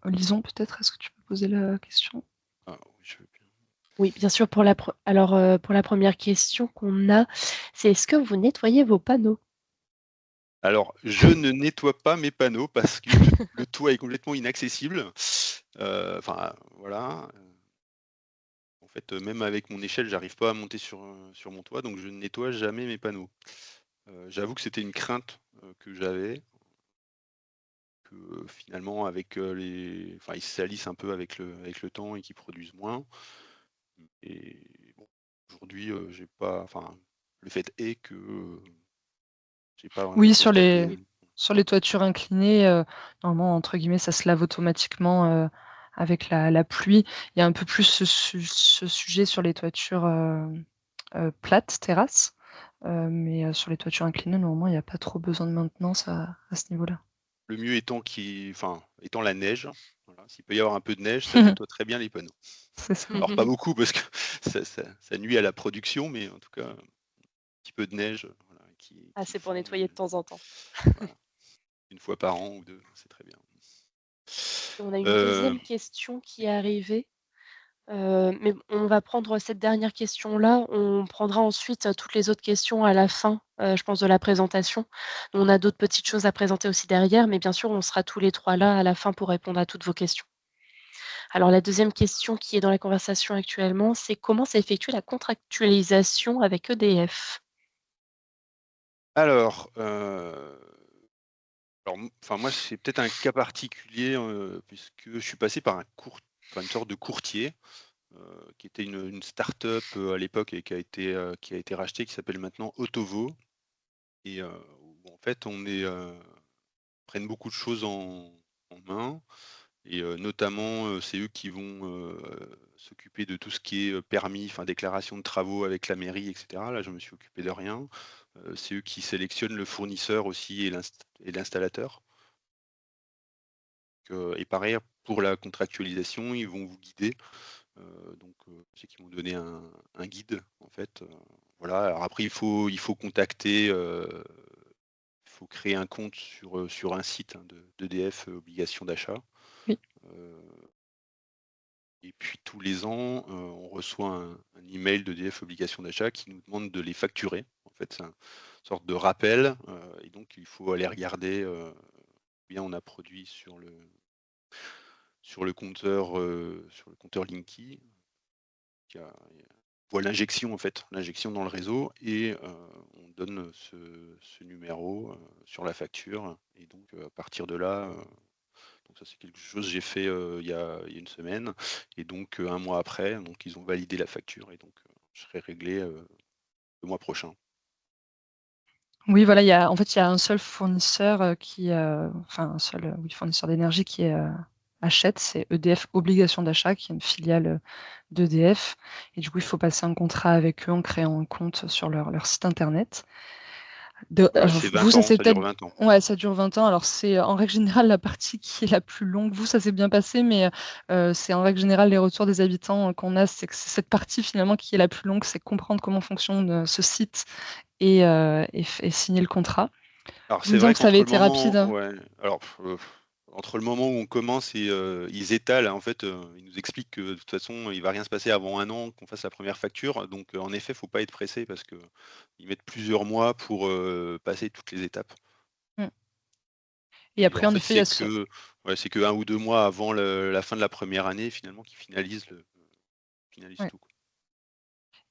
Lison, peut-être, est-ce que tu peux poser la question? Oui, je veux bien. Oui, bien sûr. Pour la première question qu'on a, c'est est-ce que vous nettoyez vos panneaux? Alors, je ne nettoie pas mes panneaux parce que le toit est complètement inaccessible. Enfin, voilà. En fait, même avec mon échelle, j'arrive pas à monter sur mon toit, donc je ne nettoie jamais mes panneaux. J'avoue que c'était une crainte que j'avais, que finalement avec ils se salissent un peu avec le temps et qu'ils produisent moins. Et bon, aujourd'hui, j'ai pas, le fait est que j'ai pas vraiment Oui, constaté. sur les toitures inclinées, normalement, entre guillemets, «ça se lave automatiquement», avec la pluie. Il y a un peu plus ce sujet sur les toitures, plates, terrasses, mais sur les toitures inclinées, normalement, il y a pas trop besoin de maintenance à ce niveau-là. Le mieux étant la neige. Voilà. S'il peut y avoir un peu de neige, ça nettoie très bien les panneaux. C'est ça. Alors pas beaucoup parce que ça nuit à la production, mais en tout cas, un petit peu de neige, voilà, qui C'est pour fond, nettoyer de temps en temps. voilà, 1 fois par an ou 2, c'est très bien. Et on a une Heu, deuxième question qui est arrivée, mais on va prendre cette dernière question-là. On prendra ensuite, toutes les autres questions à la fin, je pense de la présentation. On a d'autres petites choses à présenter aussi derrière, mais bien sûr, on sera tous les 3 là à la fin pour répondre à toutes vos questions. Alors la deuxième question qui est dans la conversation actuellement, c'est comment s'est effectuée la contractualisation avec EDF? alors, moi, c'est peut-être un cas particulier, puisque je suis passé par une sorte de courtier, qui était une start-up, à l'époque et qui a été rachetée, qui s'appelle maintenant Autovo et où en fait prennent beaucoup de choses en main et notamment, c'est eux qui vont, s'occuper de tout ce qui est, permis, déclaration de travaux avec la mairie et cetera. Là, je me suis occupé de rien. C'est eux qui sélectionnent le fournisseur aussi et l'installateur. Et pareil pour la contractualisation, ils vont vous guider. C'est qu'ils vont donner un guide en fait, voilà. Alors après il faut contacter, il faut créer un compte sur un site, d'EDF, obligation d'achat. Oui. Heu et puis tous les ans, on reçoit un email d'EDF obligation d'achat qui nous demande de les facturer. En fait, c'est une sorte de rappel, et donc il faut aller regarder, combien on a produit sur le compteur Linky. Il y a on voit l'injection en fait, l'injection dans le réseau et on donne ce numéro, sur la facture et donc à partir de là, donc ça c'est quelque chose que j'ai fait, il y a 1 semaine et donc 1 mois après, donc ils ont validé la facture et donc je serai réglé, le mois prochain. Oui, voilà, en fait, il y a un seul fournisseur, enfin un seul, oui, fournisseur d'énergie qui, achète, c'est EDF Obligation d'achat, qui est une filiale, d'EDF et du coup, il faut passer un contrat avec eux en créant un compte sur leur site internet. Voilà, c'est Vous, 20 ça ans, s'est ça dure peut-être... 20 ans. Ouais, ça dure 20 ans. Alors, c'est en règle générale la partie qui est la plus longue. Vous, ça s'est bien passé, mais c'est en règle générale les retours des habitants qu'on a, c'est que c'est cette partie finalement qui est la plus longue, c'est comprendre comment fonctionne ce site et signer le contrat. Alors Vous me c'est disant vrai que ça avait qu'entre le été rapide, moment, hein. ouais, alors entre le moment où on commence et ils étalent, en fait, ils nous expliquent que de toute façon, il va rien se passer avant 1 an qu'on fasse la première facture. Donc en effet, faut pas être pressé parce que ils mettent plusieurs mois pour passer toutes les étapes. Mm. Et Et après, en en fait, effet, il y a c'est que 1 ou 2 mois avant la fin de la première année finalement qu'ils finalisent ouais. tout, quoi.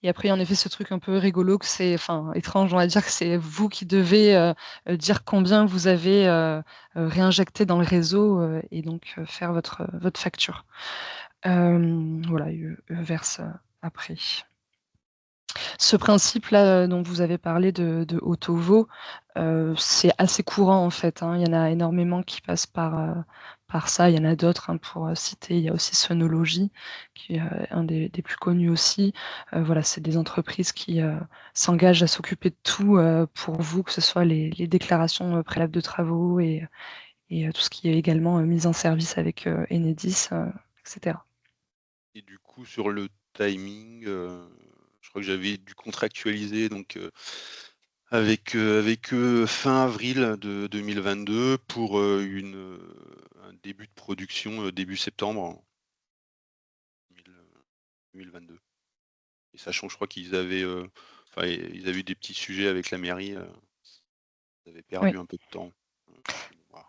Et après, en effet, ce truc un peu rigolo, que c'est, enfin, étrange, on va dire que c'est vous qui devez dire combien vous avez réinjecté dans le réseau et donc faire votre facture. Voilà, eux versent après. Ce principe-là dont vous avez parlé de Autovo, c'est assez courant en fait, hein. Il y en a énormément qui passent par ça. Il y en a d'autres, hein, pour citer. Il y a aussi Sonology, qui est un des plus connus aussi. Voilà, c'est des entreprises qui s'engagent à s'occuper de tout pour vous, que ce soit les déclarations préalables de travaux et tout ce qui est également mise en service avec Enedis, etc. Et du coup, sur le timing, je crois que j'avais dû contractualiser donc avec eux fin avril de 2022 pour un début de production début septembre 2022. Et sachant, je crois qu'ils avaient, enfin, ils avaient eu des petits sujets avec la mairie, ils avaient Oui. perdu un peu de temps. Voilà.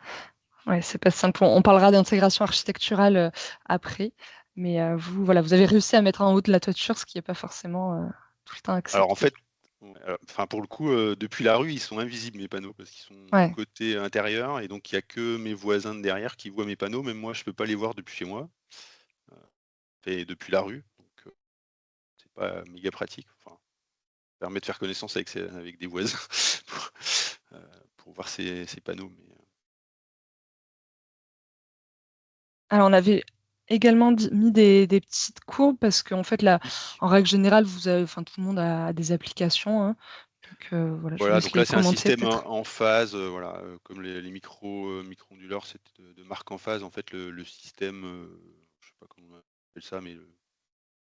Ouais, c'est pas simple. On parlera d'intégration architecturale après, mais vous, voilà, vous avez réussi à mettre en haut de la toiture, ce qui n'est pas forcément tout le temps Alors en accepté. fait, ouais, enfin pour le coup, depuis la rue, ils sont invisibles mes panneaux parce qu'ils sont Ouais, côté intérieur et donc il y a que mes voisins de derrière qui voient mes panneaux. Même moi, je peux pas les voir depuis chez moi et depuis la rue. Donc c'est pas méga pratique. Enfin, ça permet de faire connaissance avec des voisins pour, euh, pour voir ces panneaux. Mais, alors on avait également mis des petites courbes parce qu'en fait, là, oui. en règle générale, enfin, tout le monde a des applications, hein. Donc voilà, je vous Voilà, laisse donc les là c'est un commenter système peut-être. en phase, voilà, comme les micro-onduleurs, c'est de marque en phase. En fait, le système, je sais pas comment on appelle ça, mais le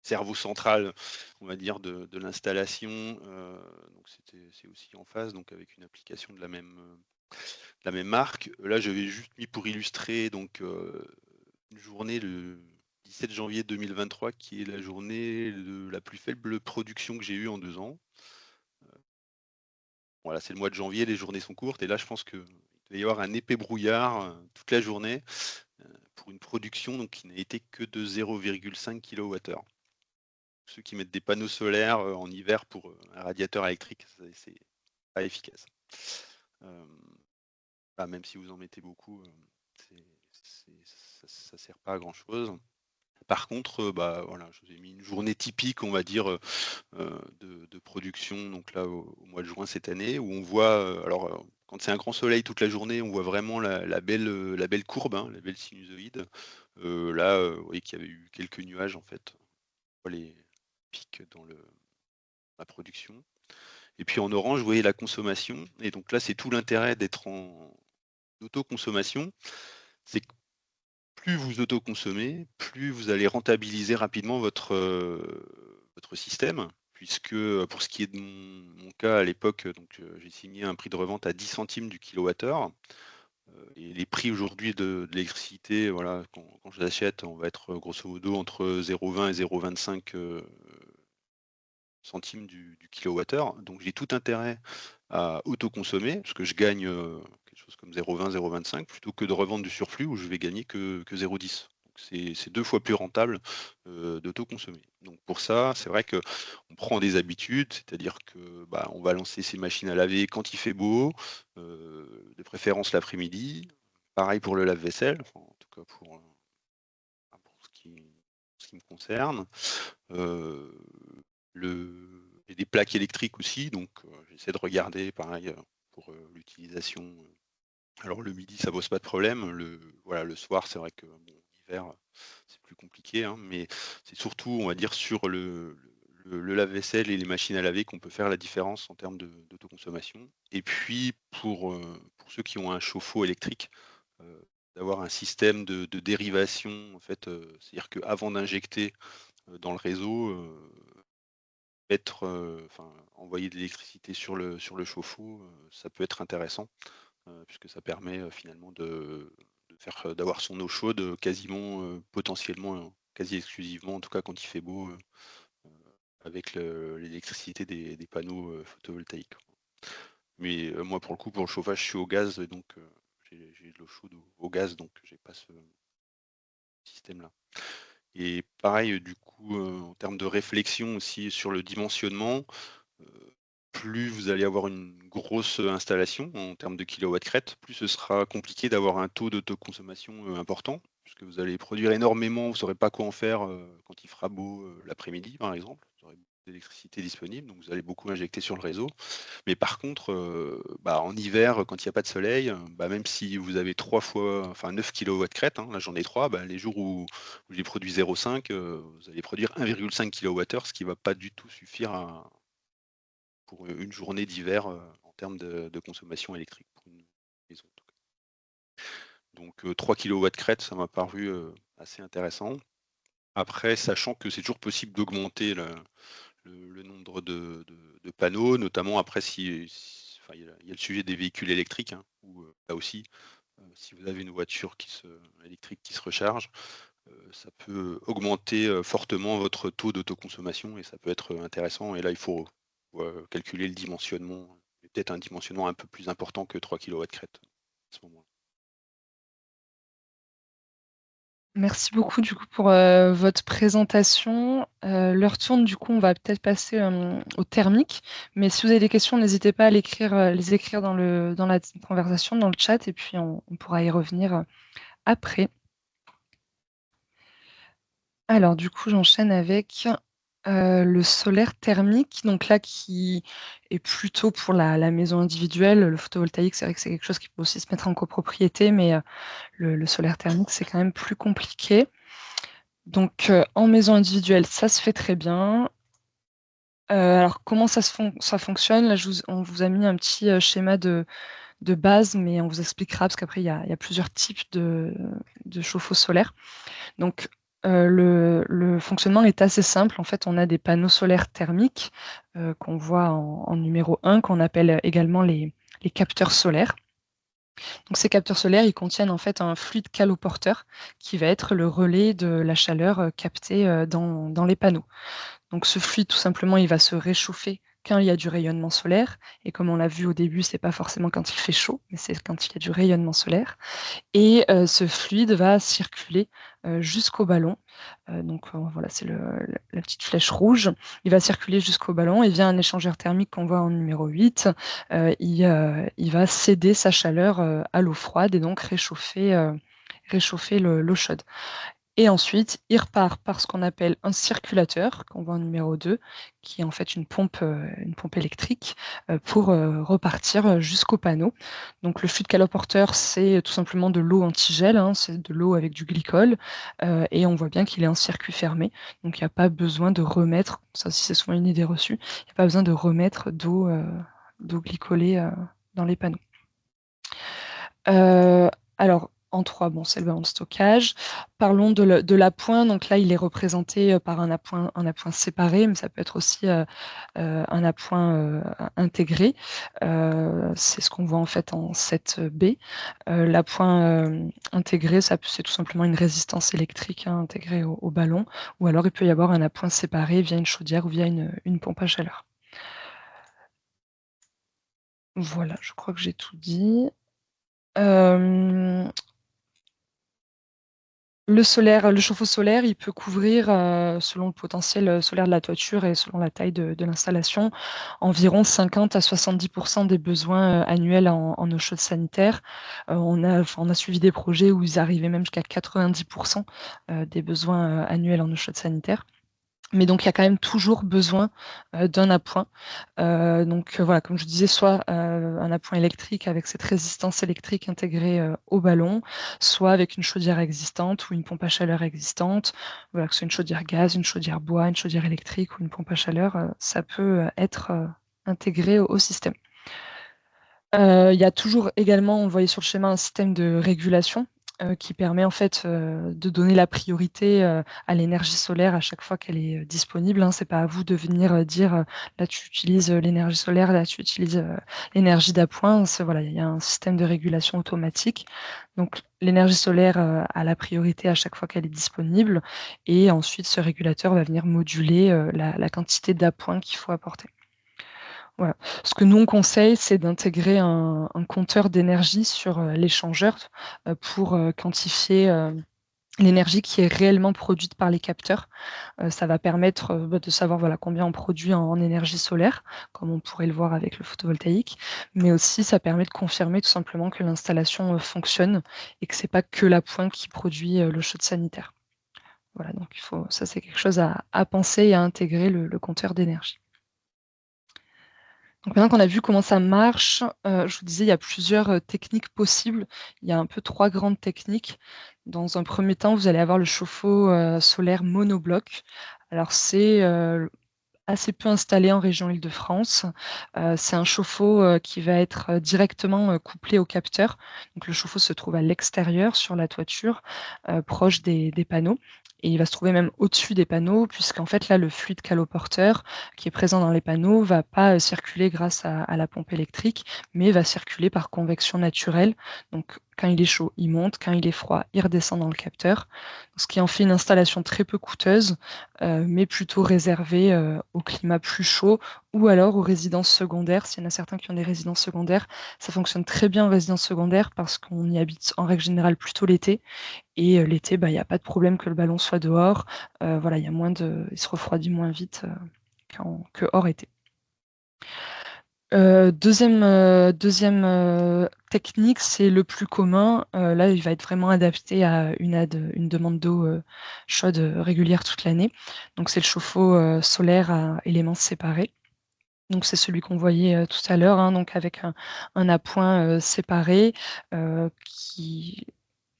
cerveau central, on va dire, de l'installation, donc c'est aussi en phase, donc avec une application de la même marque. Là, j'avais juste mis pour illustrer donc une journée le 17 janvier 2023, qui est la journée de la plus faible production que j'ai eue en 2 ans. Voilà, c'est le mois de janvier, les journées sont courtes, et là, je pense qu'il va y avoir un épais brouillard toute la journée pour une production donc, qui n'a été que de 0,5 kWh. Ceux qui mettent des panneaux solaires en hiver pour un radiateur électrique, c'est pas efficace. Même si vous en mettez beaucoup, ça sert pas à grand chose. Par contre, voilà, je vous ai mis une journée typique, on va dire, de production, donc là au mois de juin cette année, où on voit, quand c'est un grand soleil toute la journée, on voit vraiment la belle courbe, hein, la belle sinusoïde. Là, vous voyez qu'il y avait eu quelques nuages en fait. On voit les pics dans la production. Et puis en orange, vous voyez la consommation. Et donc là, c'est tout l'intérêt d'être en autoconsommation. C'est que plus vous autoconsommez, plus vous allez rentabiliser rapidement votre système. Puisque pour ce qui est de mon cas à l'époque, donc j'ai signé un prix de revente à 10 centimes du kilowattheure. Et les prix aujourd'hui de l'électricité, voilà, quand je l'achète, on va être grosso modo entre 0,20 et 0,25 centimes du kilowattheure. Donc j'ai tout intérêt à autoconsommer, parce que je gagne quelque chose comme 0,20, 0,25, plutôt que de revendre du surplus où je vais gagner que 0,10. C'est 2 fois plus rentable d'autoconsommer. Donc pour ça, c'est vrai qu'on prend des habitudes, c'est-à-dire que on va lancer ces machines à laver quand il fait beau, de préférence l'après-midi. Pareil pour le lave-vaisselle, enfin, en tout cas pour ce qui me concerne. Et des plaques électriques aussi, donc j'essaie de regarder pareil pour l'utilisation. Alors le midi, ça pose pas de problème. Voilà, le soir, c'est vrai que bon, l'hiver, c'est plus compliqué, hein, mais c'est surtout, on va dire, sur le lave-vaisselle et les machines à laver qu'on peut faire la différence en termes d'autoconsommation. Et puis pour ceux qui ont un chauffe-eau électrique, d'avoir un système de dérivation en fait, c'est-à-dire qu'avant d'injecter, dans le réseau, envoyer de l'électricité sur le chauffe-eau, ça peut être intéressant, puisque ça permet, finalement d'avoir son eau chaude, quasiment, potentiellement, quasi exclusivement, en tout cas quand il fait beau, avec l'électricité des panneaux, photovoltaïques. Mais, moi pour le coup, pour le chauffage, je suis au gaz et donc, j'ai de l'eau chaude au gaz, donc j'ai pas ce système-là. Et pareil, du coup, en termes de réflexion aussi sur le dimensionnement, plus vous allez avoir une grosse installation en termes de kilowatts crête, plus ce sera compliqué d'avoir un taux d'autoconsommation, important, puisque vous allez produire énormément, vous ne saurez pas quoi en faire, quand il fera beau, l'après-midi, par exemple. Vous aurez beaucoup d'électricité disponible, donc vous allez beaucoup injecter sur le réseau. Mais par contre, en hiver, quand il y a pas de soleil, même si vous avez 3 fois enfin 9 kilowatts crête, hein, là j'en ai 3, les jours où j'ai produit 0,5, vous allez produire 1,5 kWh, ce qui va pas du tout suffire pour une journée d'hiver, en termes de consommation électrique pour une maison, en tout cas. Donc 3 kilowatts crête, ça m'a paru, assez intéressant. Après, sachant que c'est toujours possible d'augmenter le nombre de panneaux, notamment après il y a le sujet des véhicules électriques, hein, où, là aussi, si vous avez une voiture électrique qui se recharge, ça peut augmenter, fortement votre taux d'autoconsommation et ça peut être, intéressant et là, il faut, calculer le dimensionnement et peut-être un dimensionnement un peu plus important que 3 kilowatts crête à ce moment-là. Merci beaucoup du coup pour, votre présentation. L'heure tourne, du coup, on va peut-être passer, au thermique. Mais si vous avez des questions, n'hésitez pas à les écrire dans la conversation, dans le chat et puis on pourra y revenir, après. Alors du coup, j'enchaîne avec, le solaire thermique, donc là qui est plutôt pour la maison individuelle. Le photovoltaïque, c'est vrai que c'est quelque chose qui peut aussi se mettre en copropriété, mais, le solaire thermique, c'est quand même plus compliqué. Donc, en maison individuelle, ça se fait très bien. Alors comment ça fonctionne? Là, on vous a mis un petit, schéma de base, mais on vous expliquera parce qu'après il y a plusieurs types de chauffe-eau solaire. Donc, le fonctionnement est assez simple. En fait, on a des panneaux solaires thermiques, qu'on voit en numéro 1, qu'on appelle également les capteurs solaires. Donc ces capteurs solaires, ils contiennent en fait un fluide caloporteur qui va être le relais de la chaleur, captée, dans les panneaux. Donc ce fluide, tout simplement, il va se réchauffer quand il y a du rayonnement solaire et comme on l'a vu au début, c'est pas forcément quand il fait chaud, mais c'est quand il y a du rayonnement solaire et ce fluide va circuler, jusqu'au ballon. Donc voilà, c'est la petite flèche rouge. Il va circuler jusqu'au ballon et via un échangeur thermique qu'on voit en numéro 8, il va céder sa chaleur, à l'eau froide et donc réchauffer l'eau chaude. Et ensuite, il repart par ce qu'on appelle un circulateur, qu'on voit en numéro 2, qui est en fait une pompe électrique, pour, repartir, jusqu'au panneau. Donc le fluide caloporteur, c'est tout simplement de l'eau antigel, hein, c'est de l'eau avec du glycol, et on voit bien qu'il est en circuit fermé. Donc il n'y a pas besoin de remettre, ça aussi c'est souvent une idée reçue, il n'y a pas besoin de remettre d'eau glycolée, dans les panneaux. Alors en 3, bon, c'est le ballon de stockage. Parlons de l'appoint. Donc là, il est représenté, par un appoint séparé, mais ça peut être aussi, un appoint, intégré. C'est ce qu'on voit en fait en 7B. L'appoint, intégré, c'est tout simplement une résistance électrique, hein, intégrée au ballon, ou alors il peut y avoir un appoint séparé via une chaudière ou via une pompe à chaleur. Voilà, je crois que j'ai tout dit. Le chauffe-eau solaire, il peut couvrir, selon le potentiel, solaire de la toiture et selon la taille de l'installation, environ 50 à 70 des besoins, annuels en eau chaude sanitaire. On a suivi des projets où ils arrivaient même jusqu'à 90 des besoins, annuels en eau chaude sanitaire. Mais donc, il y a quand même toujours besoin d'un appoint. Donc voilà, comme je disais, soit un appoint électrique avec cette résistance électrique intégrée au ballon, soit avec une chaudière existante ou une pompe à chaleur existante. Voilà, que ce soit une chaudière gaz, une chaudière bois, une chaudière électrique ou une pompe à chaleur, ça peut être intégré au système. Il y a toujours également, on le voyait sur le schéma, un système de régulation qui permet en fait de donner la priorité à l'énergie solaire à chaque fois qu'elle est disponible, hein. C'est pas à vous de venir dire là tu utilises l'énergie solaire, là tu utilises l'énergie d'appoint. Voilà, il y a un système de régulation automatique. Donc l'énergie solaire a la priorité à chaque fois qu'elle est disponible, et ensuite ce régulateur va venir moduler la quantité d'appoint qu'il faut apporter. Voilà. Ce que nous on conseille, c'est d'intégrer un compteur d'énergie sur l'échangeur pour quantifier l'énergie qui est réellement produite par les capteurs. Ça va permettre de savoir voilà, combien on produit en énergie solaire, comme on pourrait le voir avec le photovoltaïque, mais aussi ça permet de confirmer tout simplement que l'installation fonctionne et que c'est pas que la pointe qui produit l'eau chaude sanitaire. Voilà, donc ça c'est quelque chose à penser et à intégrer le compteur d'énergie. Donc maintenant qu'on a vu comment ça marche, je vous disais, il y a plusieurs techniques possibles. Il y a un peu 3 grandes techniques. Dans un premier temps, vous allez avoir le chauffe-eau solaire monobloc. Alors c'est assez peu installé en région Île-de-France. C'est un chauffe-eau qui va être directement couplé au capteur. Donc le chauffe-eau se trouve à l'extérieur, sur la toiture, proche des panneaux. Et il va se trouver même au-dessus des panneaux, puisqu'en fait là, le fluide caloporteur qui est présent dans les panneaux va pas circuler grâce à la pompe électrique, mais va circuler par convection naturelle. Donc quand il est chaud, il monte, quand il est froid, il redescend dans le capteur. Ce qui en fait une installation très peu coûteuse, mais plutôt réservée au climat plus chaud ou alors aux résidences secondaires. S'il y en a certains qui ont des résidences secondaires, ça fonctionne très bien en résidence secondaire parce qu'on y habite en règle générale plutôt l'été. Et l'été, bah, il n'y a pas de problème que le ballon soit dehors. Voilà, il se refroidit moins vite que hors été. Deuxième technique, c'est le plus commun. Là, il va être vraiment adapté à une demande d'eau chaude régulière toute l'année. Donc, c'est le chauffe-eau solaire à éléments séparés. Donc, c'est celui qu'on voyait tout à l'heure, hein, donc avec un appoint séparé qui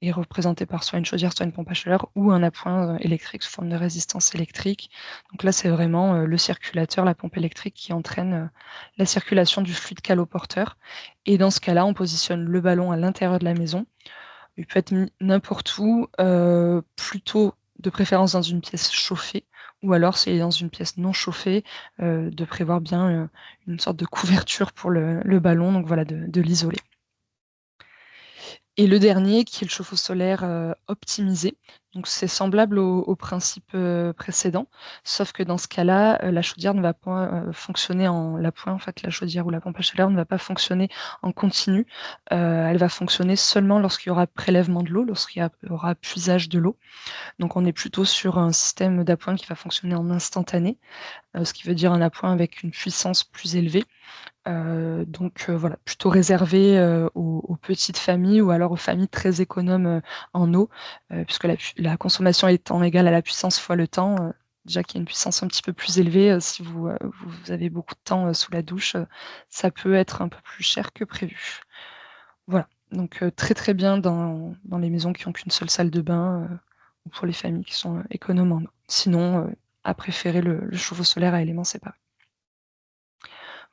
est représenté par soit une chaudière, soit une pompe à chaleur, ou un appoint électrique sous forme de résistance électrique. Donc là, c'est vraiment le circulateur, la pompe électrique qui entraîne la circulation du fluide caloporteur. Et dans ce cas-là, on positionne le ballon à l'intérieur de la maison. Il peut être mis n'importe où, plutôt de préférence dans une pièce chauffée, ou alors s'il est dans une pièce non chauffée, de prévoir bien une sorte de couverture pour le ballon, donc voilà, de l'isoler. Et le dernier, qui est le chauffe-eau solaire optimisé. Donc c'est semblable au principe précédent, sauf que dans ce cas-là, la chaudière ne va pas fonctionner en l'appoint, en fait, la chaudière ou la pompe à chaleur ne va pas fonctionner en continu. Elle va fonctionner seulement lorsqu'il y aura prélèvement de l'eau, lorsqu'il y aura puisage de l'eau. Donc on est plutôt sur un système d'appoint qui va fonctionner en instantané, ce qui veut dire un appoint avec une puissance plus élevée. Donc voilà, plutôt réservé aux petites familles ou alors aux familles très économes en eau, puisque la consommation étant égale à la puissance fois le temps, déjà qu'il y a une puissance un petit peu plus élevée, si vous avez beaucoup de temps sous la douche, ça peut être un peu plus cher que prévu. Voilà, donc très, très bien dans les maisons qui ont qu'une seule salle de bain, ou pour les familles qui sont économes en eau. Sinon, à préférer le chauffe-eau solaire à éléments séparés.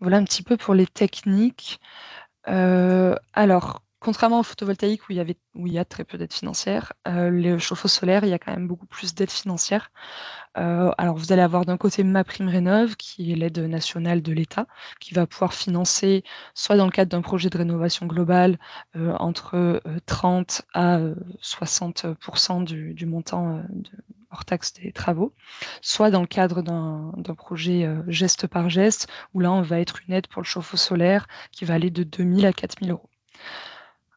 Voilà un petit peu pour les techniques. Alors, contrairement au photovoltaïque où il y a très peu d'aide financière, le chauffe-eau solaire, il y a quand même beaucoup plus d'aide financière. Alors vous allez avoir d'un côté MaPrimeRénov', qui est l'aide nationale de l'État, qui va pouvoir financer, soit dans le cadre d'un projet de rénovation globale, entre 30 à 60 du montant hors taxe des travaux, soit dans le cadre d'un projet geste par geste, où là on va être une aide pour le chauffe-eau solaire qui va aller de 2 000 à 4 000 euros.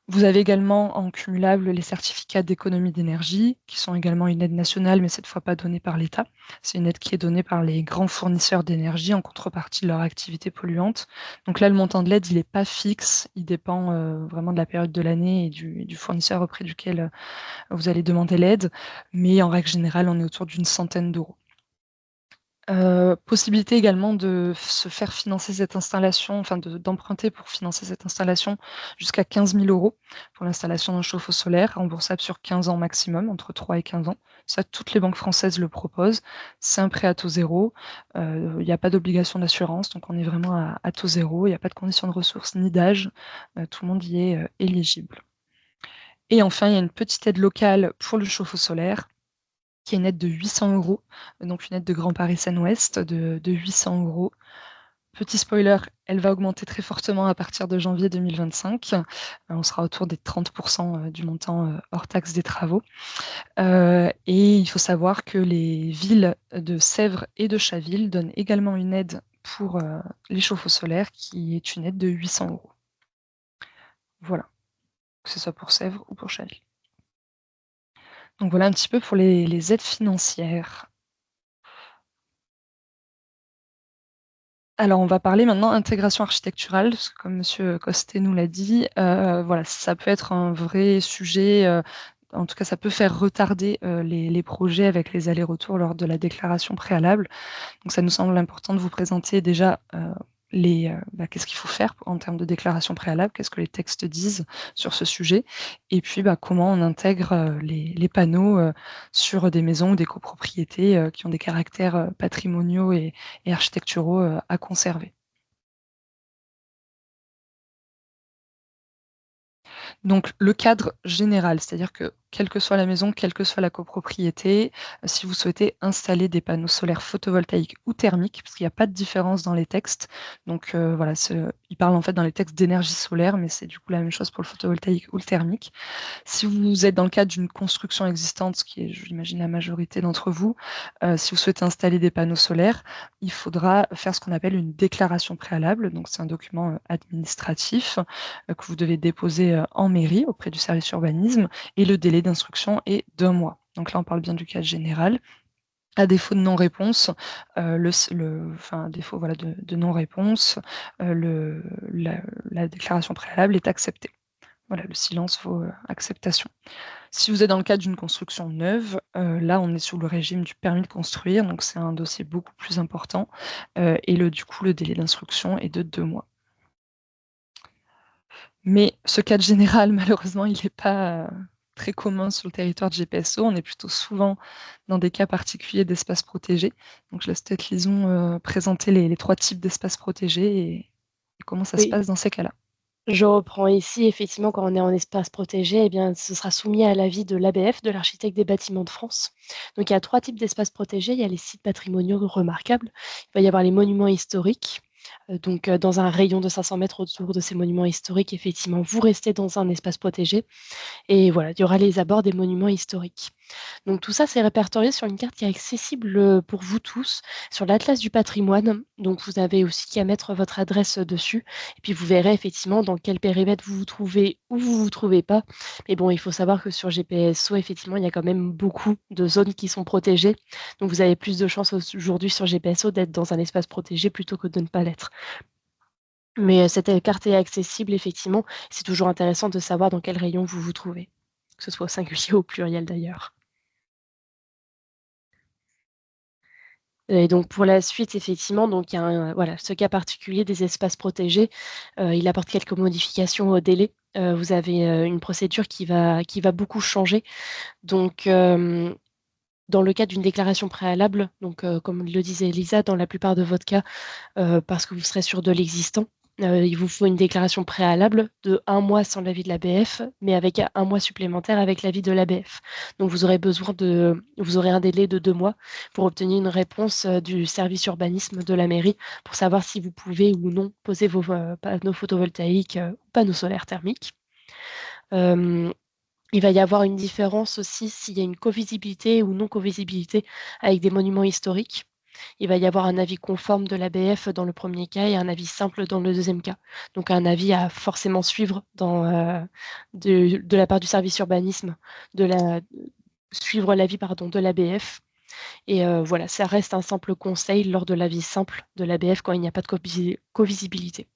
Vous avez également en cumulable les certificats d'économie d'énergie, qui sont également une aide nationale, mais cette fois pas donnée par l'État. C'est une aide qui est donnée par les grands fournisseurs d'énergie en contrepartie de leur activité polluante. Donc là, le montant de l'aide, il n'est pas fixe, il dépend vraiment de la période de l'année et du fournisseur auprès duquel vous allez demander l'aide, mais en règle générale, on est autour d'une centaine d'euros. Possibilité également de se faire financer cette installation, enfin d'emprunter pour financer cette installation jusqu'à 15 000 € pour l'installation d'un chauffe-eau solaire, remboursable sur 15 ans maximum, entre 3 et 15 ans. Ça, toutes les banques françaises le proposent. C'est un prêt à taux zéro, il n'y a pas d'obligation d'assurance, donc on est vraiment à taux zéro, il n'y a pas de conditions de ressources ni d'âge, tout le monde y est éligible. Et enfin, il y a une petite aide locale pour le chauffe-eau solaire, qui est une aide de 800 €, donc une aide de Grand Paris Seine-Ouest de 800 €. Petit spoiler, elle va augmenter très fortement à partir de janvier 2025. On sera autour des 30 % du montant hors taxe des travaux. Et il faut savoir que les villes de Sèvres et de Chaville donnent également une aide pour les chauffe-eau solaires, qui est une aide de 800 €. Voilà, que ce soit pour Sèvres ou pour Chaville. Donc voilà un petit peu pour les aides financières. Alors, on va parler maintenant intégration architecturale, parce que comme monsieur Costet nous l'a dit, voilà, ça peut être un vrai sujet, en tout cas, ça peut faire retarder, les projets avec les allers-retours lors de la déclaration préalable. Donc ça nous semble important de vous présenter déjà, qu'est-ce qu'il faut faire en termes de déclaration préalable, qu'est-ce que les textes disent sur ce sujet et puis, comment on intègre, les panneaux, sur des maisons ou des copropriétés, qui ont des caractères, patrimoniaux et architecturaux, à conserver. Donc le cadre général, c'est-à-dire que quelle que soit la maison, quelle que soit la copropriété, si vous souhaitez installer des panneaux solaires photovoltaïques ou thermiques, parce qu'il n'y a pas de différence dans les textes. Donc voilà, ils parlent en fait dans les textes d'énergie solaire, mais c'est du coup la même chose pour le photovoltaïque ou le thermique. Si vous êtes dans le cadre d'une construction existante, ce qui est, j'imagine, la majorité d'entre vous, si vous souhaitez installer des panneaux solaires, il faudra faire ce qu'on appelle une déclaration préalable. Donc c'est un document administratif que vous devez déposer en mairie auprès du service urbanisme et le délai d'instruction est d'1 mois. Donc là, on parle bien du cas général. À défaut de non-réponse, à défaut voilà, de non-réponse, la déclaration préalable est acceptée. Voilà, le silence vaut acceptation. Si vous êtes dans le cadre d'une construction neuve, là, on est sous le régime du permis de construire, donc c'est un dossier beaucoup plus important, et du coup, le délai d'instruction est de 2 mois. Mais ce cadre général, malheureusement, il n'est pas très commun sur le territoire de GPSO. On est plutôt souvent dans des cas particuliers d'espaces protégés. Donc je laisse peut-être Lison présenter les 3 types d'espaces protégés et comment ça se Oui, passe dans ces cas-là. je reprends ici, effectivement, quand on est en espace protégé, eh bien, ce sera soumis à l'avis de l'ABF, de l'architecte des bâtiments de France. Donc il y a 3 types d'espaces protégés. Il y a les sites patrimoniaux remarquables, il va y avoir les monuments historiques. Donc dans un rayon de 500 mètres autour de ces monuments historiques, effectivement, vous restez dans un espace protégé et voilà, il y aura les abords des monuments historiques. Donc tout ça, c'est répertorié sur une carte qui est accessible, pour vous tous, sur l'atlas du patrimoine. Donc vous avez aussi qu'à mettre votre adresse, dessus et puis vous verrez effectivement dans quel périmètre vous vous trouvez ou vous vous trouvez pas. Mais bon, il faut savoir que sur GPSO, effectivement, il y a quand même beaucoup de zones qui sont protégées. Donc vous avez plus de chances aujourd'hui sur GPSO d'être dans un espace protégé plutôt que de ne pas l'être. Mais, cette, carte est accessible effectivement. C'est toujours intéressant de savoir dans quel rayon vous vous trouvez, que ce soit au singulier ou au pluriel d'ailleurs. Et donc pour la suite, effectivement, donc il y a voilà, ce cas particulier des espaces protégés, il apporte quelques modifications au délai. Vous avez, une procédure qui va beaucoup changer. Donc, dans le cas d'une déclaration préalable, donc, comme le disait Elisa, dans la plupart de votre cas, parce que vous serez sûr de l'existant. Il vous faut une déclaration préalable de 1 mois sans l'avis de l'ABF, mais avec 1 mois supplémentaire avec l'avis de l'ABF. Donc vous aurez un délai de 2 mois pour obtenir une réponse, du service urbanisme de la mairie pour savoir si vous pouvez ou non poser vos, panneaux photovoltaïques, ou panneaux solaires thermiques. Hem, il va y avoir une différence aussi s'il y a une covisibilité ou non covisibilité avec des monuments historiques. Il va y avoir un avis conforme de l'ABF dans le premier cas et un avis simple dans le deuxième cas. Donc un avis à forcément suivre de la part du service urbanisme, de la suivre l'avis pardon de l'ABF et voilà, ça reste un simple conseil lors de l'avis simple de l'ABF quand il n'y a pas de covisibilité.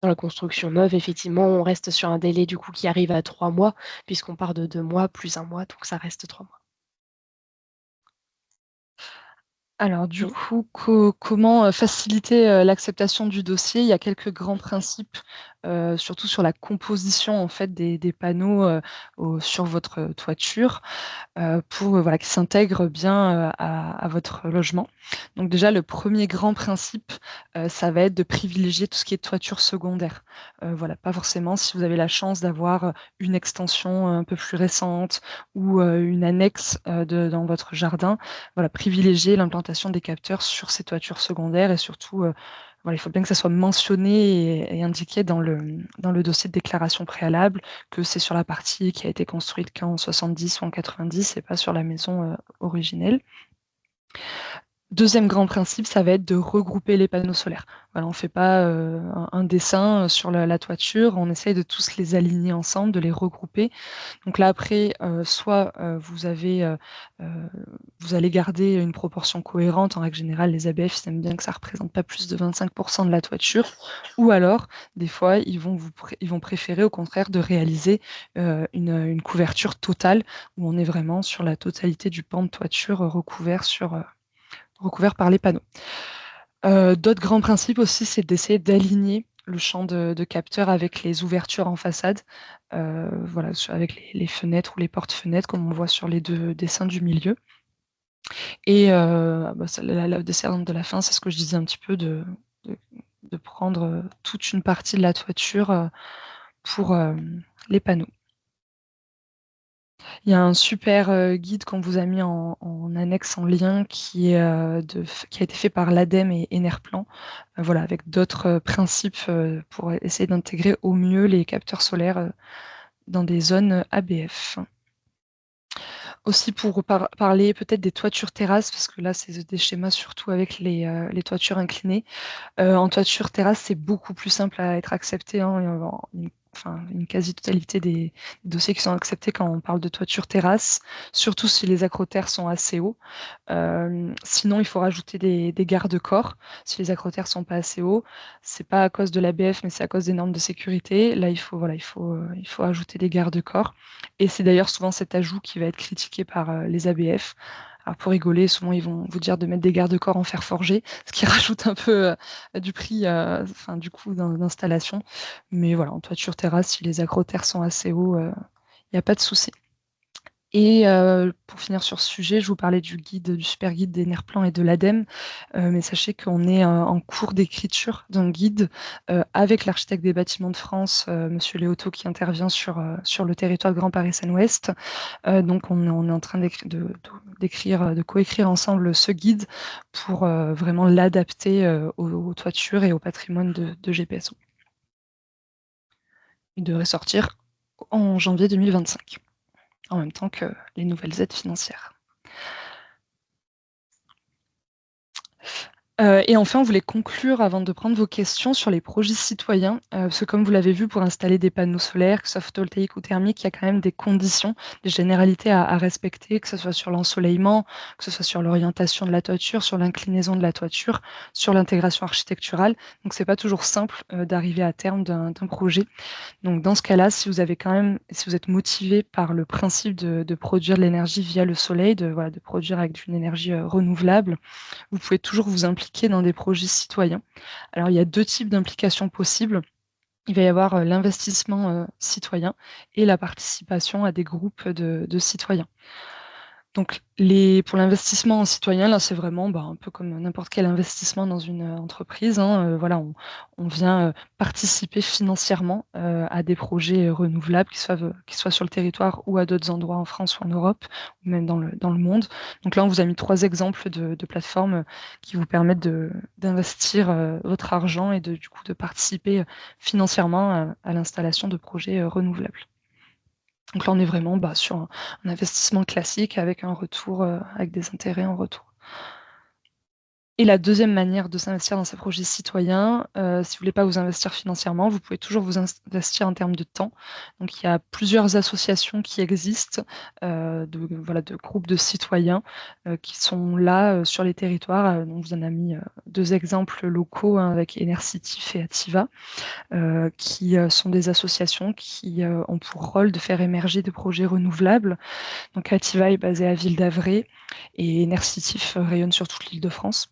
Dans la construction neuve, effectivement, on reste sur un délai du coup qui arrive à 3 mois puisqu'on part de 2 mois plus 1 mois, donc ça reste 3 mois. Alors du Oui. coup, comment faciliter l'acceptation du dossier? Il y a quelques grands principes, surtout sur la composition en fait des panneaux sur votre toiture. Pour voilà, qui s'intègrent bien à votre logement. Donc déjà, le premier grand principe, ça va être de privilégier tout ce qui est toiture secondaire. Voilà, pas forcément si vous avez la chance d'avoir une extension un peu plus récente ou une annexe dans votre jardin. Voilà, privilégier l'implantation des capteurs sur ces toitures secondaires et surtout voilà, il faut bien que ça soit mentionné et indiqué dans le dossier de déclaration préalable que c'est sur la partie qui a été construite qu'en 70 ou en 90 et pas sur la maison originelle. Deuxième grand principe, ça va être de regrouper les panneaux solaires. Voilà, on ne fait pas un dessin sur la toiture, on essaye de tous les aligner ensemble, de les regrouper. Donc là, après, soit vous allez garder une proportion cohérente. En règle générale, les ABF, ils aiment bien que ça ne représente pas plus de 25% de la toiture. Ou alors, des fois, ils vont préférer, au contraire, de réaliser une couverture totale, où on est vraiment sur la totalité du pan de toiture recouvert par les panneaux. D'autres grands principes aussi, c'est d'essayer d'aligner le champ de capteurs avec les ouvertures en façade, voilà, avec les fenêtres ou les portes-fenêtres, comme on voit sur les deux dessins du milieu. Et la descente de la fin, c'est ce que je disais un petit peu, de prendre toute une partie de la toiture pour les panneaux. Il y a un super guide qu'on vous a mis en annexe, en lien, qui a été fait par l'ADEME et Enerplan, voilà, avec d'autres principes pour essayer d'intégrer au mieux les capteurs solaires dans des zones ABF. Aussi pour parler peut-être des toitures terrasses, parce que là, c'est des schémas surtout avec les toitures inclinées. En toiture terrasse, c'est beaucoup plus simple à être accepté, hein, une quasi-totalité des dossiers qui sont acceptés quand on parle de toiture terrasse, surtout si les acrotères sont assez hauts. Sinon, il faut rajouter des garde-corps. Si les acrotères sont pas assez hauts, c'est pas à cause de l'ABF, mais c'est à cause des normes de sécurité. Là, il faut ajouter des garde-corps. Et c'est d'ailleurs souvent cet ajout qui va être critiqué par les ABF. Alors pour rigoler, souvent ils vont vous dire de mettre des garde-corps en fer forgé, ce qui rajoute un peu du prix, du coût d'installation. Mais voilà, en toiture terrasse, si les acrotères sont assez hauts, il n'y a pas de souci. Et pour finir sur ce sujet, je vous parlais du super guide d'Enerplan et de l'ADEME, mais sachez qu'on est en cours d'écriture d'un guide avec l'architecte des bâtiments de France, Monsieur Léoto, qui intervient sur le territoire de Grand Paris Seine-Ouest. Donc on est en train de coécrire ensemble ce guide pour vraiment l'adapter aux toitures et au patrimoine de GPSO. Il devrait sortir en janvier 2025, en même temps que les nouvelles aides financières. Et enfin, on voulait conclure avant de prendre vos questions sur les projets citoyens, parce que comme vous l'avez vu, pour installer des panneaux solaires, que ce soit photovoltaïques ou thermiques, il y a quand même des conditions, des généralités à respecter, que ce soit sur l'ensoleillement, que ce soit sur l'orientation de la toiture, sur l'inclinaison de la toiture, sur l'intégration architecturale. Donc c'est pas toujours simple d'arriver à terme d'un projet. Donc dans ce cas-là, si vous êtes motivé par le principe de produire de l'énergie via le soleil, de produire avec une énergie renouvelable, vous pouvez toujours vous impliquer dans des projets citoyens. Alors il y a deux types d'implications possibles. Il va y avoir l'investissement citoyen et la participation à des groupes de citoyens. Donc, pour l'investissement en citoyen, là, c'est vraiment un peu comme n'importe quel investissement dans une entreprise, hein. Voilà, on vient participer financièrement à des projets renouvelables, qui soient sur le territoire ou à d'autres endroits en France ou en Europe, ou même dans le monde. Donc là, on vous a mis 3 exemples de plateformes qui vous permettent d'investir votre argent et du coup de participer financièrement à l'installation de projets renouvelables. Donc là, on est vraiment sur un investissement classique avec un retour, avec des intérêts en retour. Et la deuxième manière de s'investir dans ces projets citoyens, si vous ne voulez pas vous investir financièrement, vous pouvez toujours vous investir en termes de temps. Donc il y a plusieurs associations qui existent, de groupes de citoyens qui sont là sur les territoires. Donc vous en avez mis 2 exemples locaux, hein, avec Enercitif et Ativa, qui sont des associations qui ont pour rôle de faire émerger des projets renouvelables. Donc Ativa est basée à Ville d'Avray et Enercitif rayonne sur toute l'Île-de-France.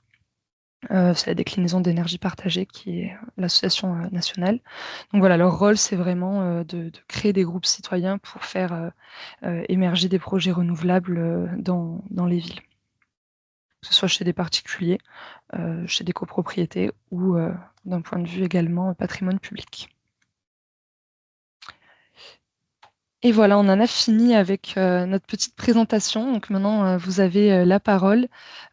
C'est la déclinaison d'énergie partagée qui est l'association nationale. Donc voilà, leur rôle, c'est vraiment de créer des groupes citoyens pour faire émerger des projets renouvelables dans les villes, que ce soit chez des particuliers, chez des copropriétés ou d'un point de vue également patrimoine public. Et voilà, on en a fini avec notre petite présentation. Donc maintenant, vous avez la parole.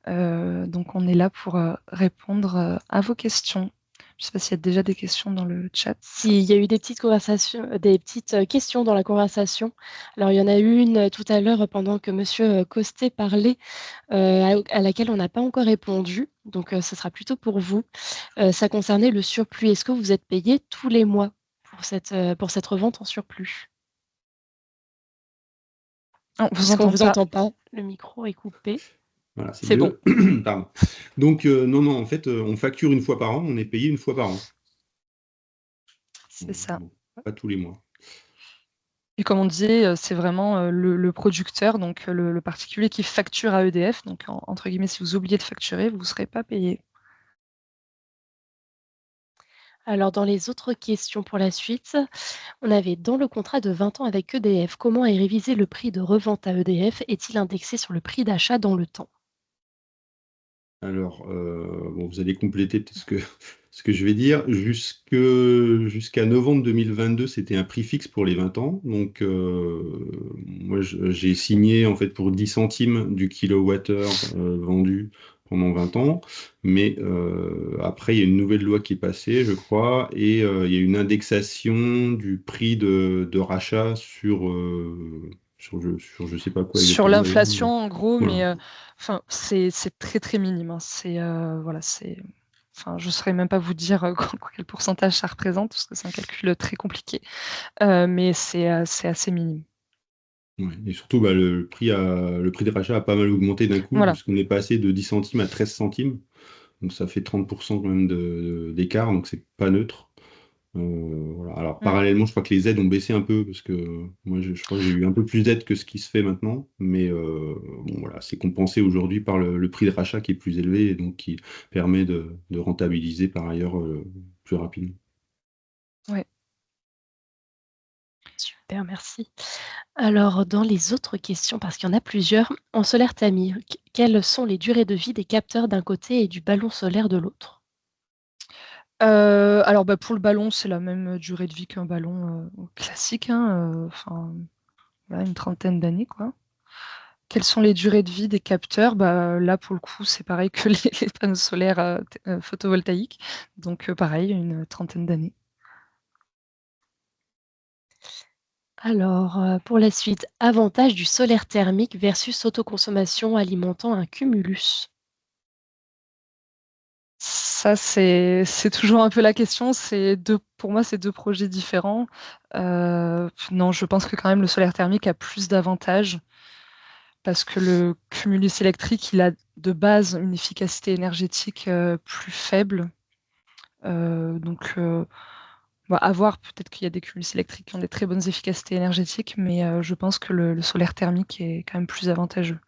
Donc on est là pour répondre à vos questions. Je ne sais pas s'il y a déjà des questions dans le chat. Il y a eu des petites conversations, des petites questions dans la conversation. Alors, il y en a eu une tout à l'heure pendant que Monsieur Costet parlait, à laquelle on n'a pas encore répondu. Donc, ce sera plutôt pour vous. Ça concernait le surplus. Est-ce que vous êtes payé tous les mois pour cette revente en surplus? On vous Puisqu'on entend vous pas. entend pas, le micro est coupé. Voilà, c'est C'est bon. mieux. Pardon. Donc, non, en fait, on facture une fois par an, on est payé une fois par an. C'est ça. Bon, pas tous les mois. Et comme on disait, c'est vraiment le producteur, donc le particulier qui facture à EDF. Donc, entre guillemets, si vous oubliez de facturer, vous ne serez pas payé. Alors, dans les autres questions pour la suite, on avait dans le contrat de 20 ans avec EDF, comment est révisé le prix de revente à EDF? Est-il indexé sur le prix d'achat dans le temps? Alors, bon, vous allez compléter peut-être ce que je vais dire. Jusqu'à novembre 2022, c'était un prix fixe pour les 20 ans. Donc, moi, j'ai signé en fait pour 10 centimes du kilowattheure vendu pendant 20 ans. Mais après, il y a une nouvelle loi qui est passée, je crois, et il y a une indexation du prix de rachat sur je sais pas quoi Sur exactement d'ailleurs. l'inflation, en gros, Voilà. mais enfin, c'est très très minime, hein. Voilà, enfin, je ne saurais même pas vous dire quel pourcentage ça représente, parce que c'est un calcul très compliqué, mais c'est assez minime. Ouais, et surtout, bah, le prix de rachat a pas mal augmenté d'un coup, Voilà. puisqu'on est passé de 10 centimes à 13 centimes. Donc ça fait 30% quand même d'écart, donc c'est pas neutre. Voilà. Alors Mm. parallèlement, je crois que les aides ont baissé un peu, parce que moi je crois que j'ai eu un peu plus d'aides que ce qui se fait maintenant, mais bon, voilà, c'est compensé aujourd'hui par le prix de rachat qui est plus élevé et donc qui permet de rentabiliser par ailleurs plus rapidement. Ouais. Super, merci. Alors, dans les autres questions, parce qu'il y en a plusieurs, en solaire thermique, quelles sont les durées de vie des capteurs d'un côté et du ballon solaire de l'autre? Alors, bah, pour le ballon, c'est la même durée de vie qu'un ballon classique, hein, enfin, voilà, une trentaine d'années, quoi. Quelles sont les durées de vie des capteurs? Bah, là, pour le coup, c'est pareil que les panneaux solaires photovoltaïques. Donc, pareil, une trentaine d'années. Alors, pour la suite, avantage du solaire thermique versus autoconsommation alimentant un cumulus. Ça, c'est toujours un peu la question. Pour moi, c'est 2 projets différents. Non, je pense que quand même le solaire thermique a plus d'avantages parce que le cumulus électrique, il a de base une efficacité énergétique plus faible. Donc, bah, à voir, peut-être qu'il y a des cumulus électriques qui ont des très bonnes efficacités énergétiques, mais je pense que le solaire thermique est quand même plus avantageux.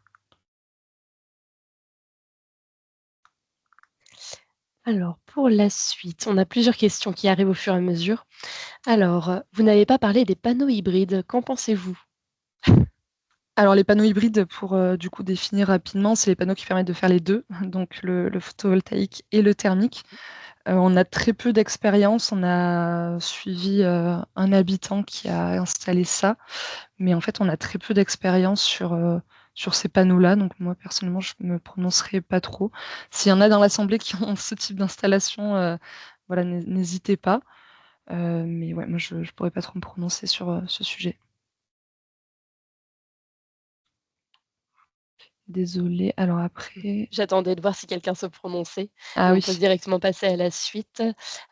Alors, pour la suite, on a plusieurs questions qui arrivent au fur et à mesure. Alors, vous n'avez pas parlé des panneaux hybrides, qu'en pensez-vous? Alors les panneaux hybrides, pour du coup définir rapidement, c'est les panneaux qui permettent de faire les 2, donc le photovoltaïque et le thermique. On a très peu d'expérience, on a suivi un habitant qui a installé ça, mais en fait on a très peu d'expérience sur ces panneaux-là, donc moi personnellement je me prononcerai pas trop. S'il y en a dans l'assemblée qui ont ce type d'installation, voilà, n'hésitez pas. Mais ouais, moi je pourrais pas trop me prononcer sur ce sujet. Désolée. Alors après... J'attendais de voir si quelqu'un se prononçait. Ah On oui. peut directement passer à la suite.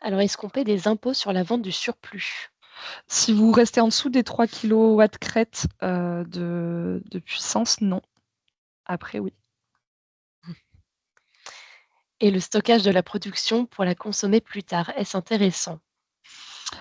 Alors, est-ce qu'on paie des impôts sur la vente du surplus? Si vous restez en dessous des 3 kW crête de puissance, non. Après, oui. Et le stockage de la production pour la consommer plus tard, est-ce intéressant?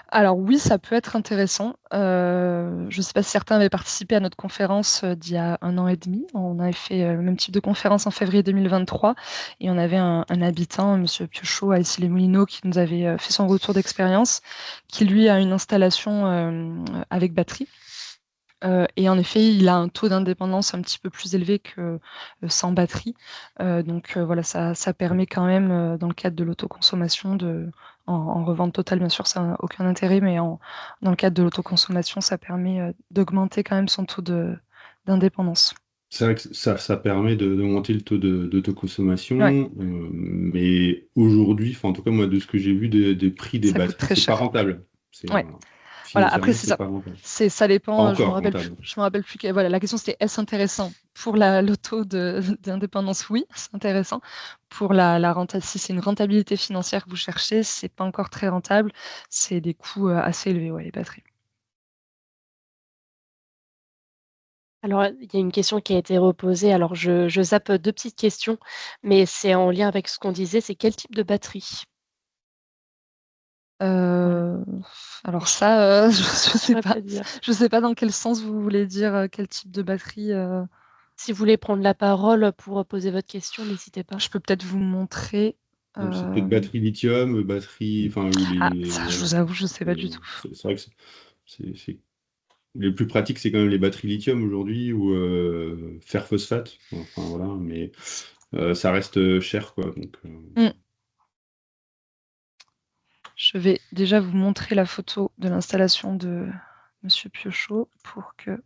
Alors oui, ça peut être intéressant. Je ne sais pas si certains avaient participé à notre conférence d'il y a 1 an et demi. On avait fait le même type de conférence en février 2023 et on avait un habitant, Monsieur Piochot, à Issy-les-Moulineaux, qui nous avait fait son retour d'expérience, qui lui a une installation avec batterie. Et en effet, il a un taux d'indépendance un petit peu plus élevé que sans batterie. Donc voilà, ça permet quand même, dans le cadre de l'autoconsommation, en revente totale, bien sûr, ça n'a aucun intérêt, mais dans le cadre de l'autoconsommation, ça permet d'augmenter quand même son taux d'indépendance. C'est vrai que ça permet d'augmenter le taux d'autoconsommation, Ouais. mais aujourd'hui, enfin, en tout cas, moi, de ce que j'ai vu des prix des Ça coûte batteries, très c'est pas cher. rentable. Ouais. Voilà, après, Financièrement, c'est c'est ça. pas rentable. Ça Pas dépend, je me encore rappelle plus, rentable. je me rappelle plus voilà, la question c'était est-ce intéressant pour l'auto d'indépendance? Oui, c'est intéressant. Pour si c'est une rentabilité financière que vous cherchez, c'est pas encore très rentable. C'est des coûts assez élevés, ouais, les batteries. Alors, il y a une question qui a été reposée. Alors, je zappe 2 petites questions, mais c'est en lien avec ce qu'on disait, c'est quel type de batterie? Voilà. Alors ça, je Je sais saurais pas. pas dire. Je sais pas dans quel sens vous voulez dire, quel type de batterie. Si vous voulez prendre la parole pour poser votre question, n'hésitez pas. Je peux peut-être vous montrer. Donc, c'est peut-être batterie lithium, batterie, enfin, ou Ah, les, ça, je voilà. vous avoue, je sais pas du tout. C'est vrai que les plus pratiques, c'est quand même les batteries lithium aujourd'hui ou fer phosphate. Enfin, voilà, mais ça reste cher, quoi. Donc, Mm. Je vais déjà vous montrer la photo de l'installation de Monsieur Piochot pour que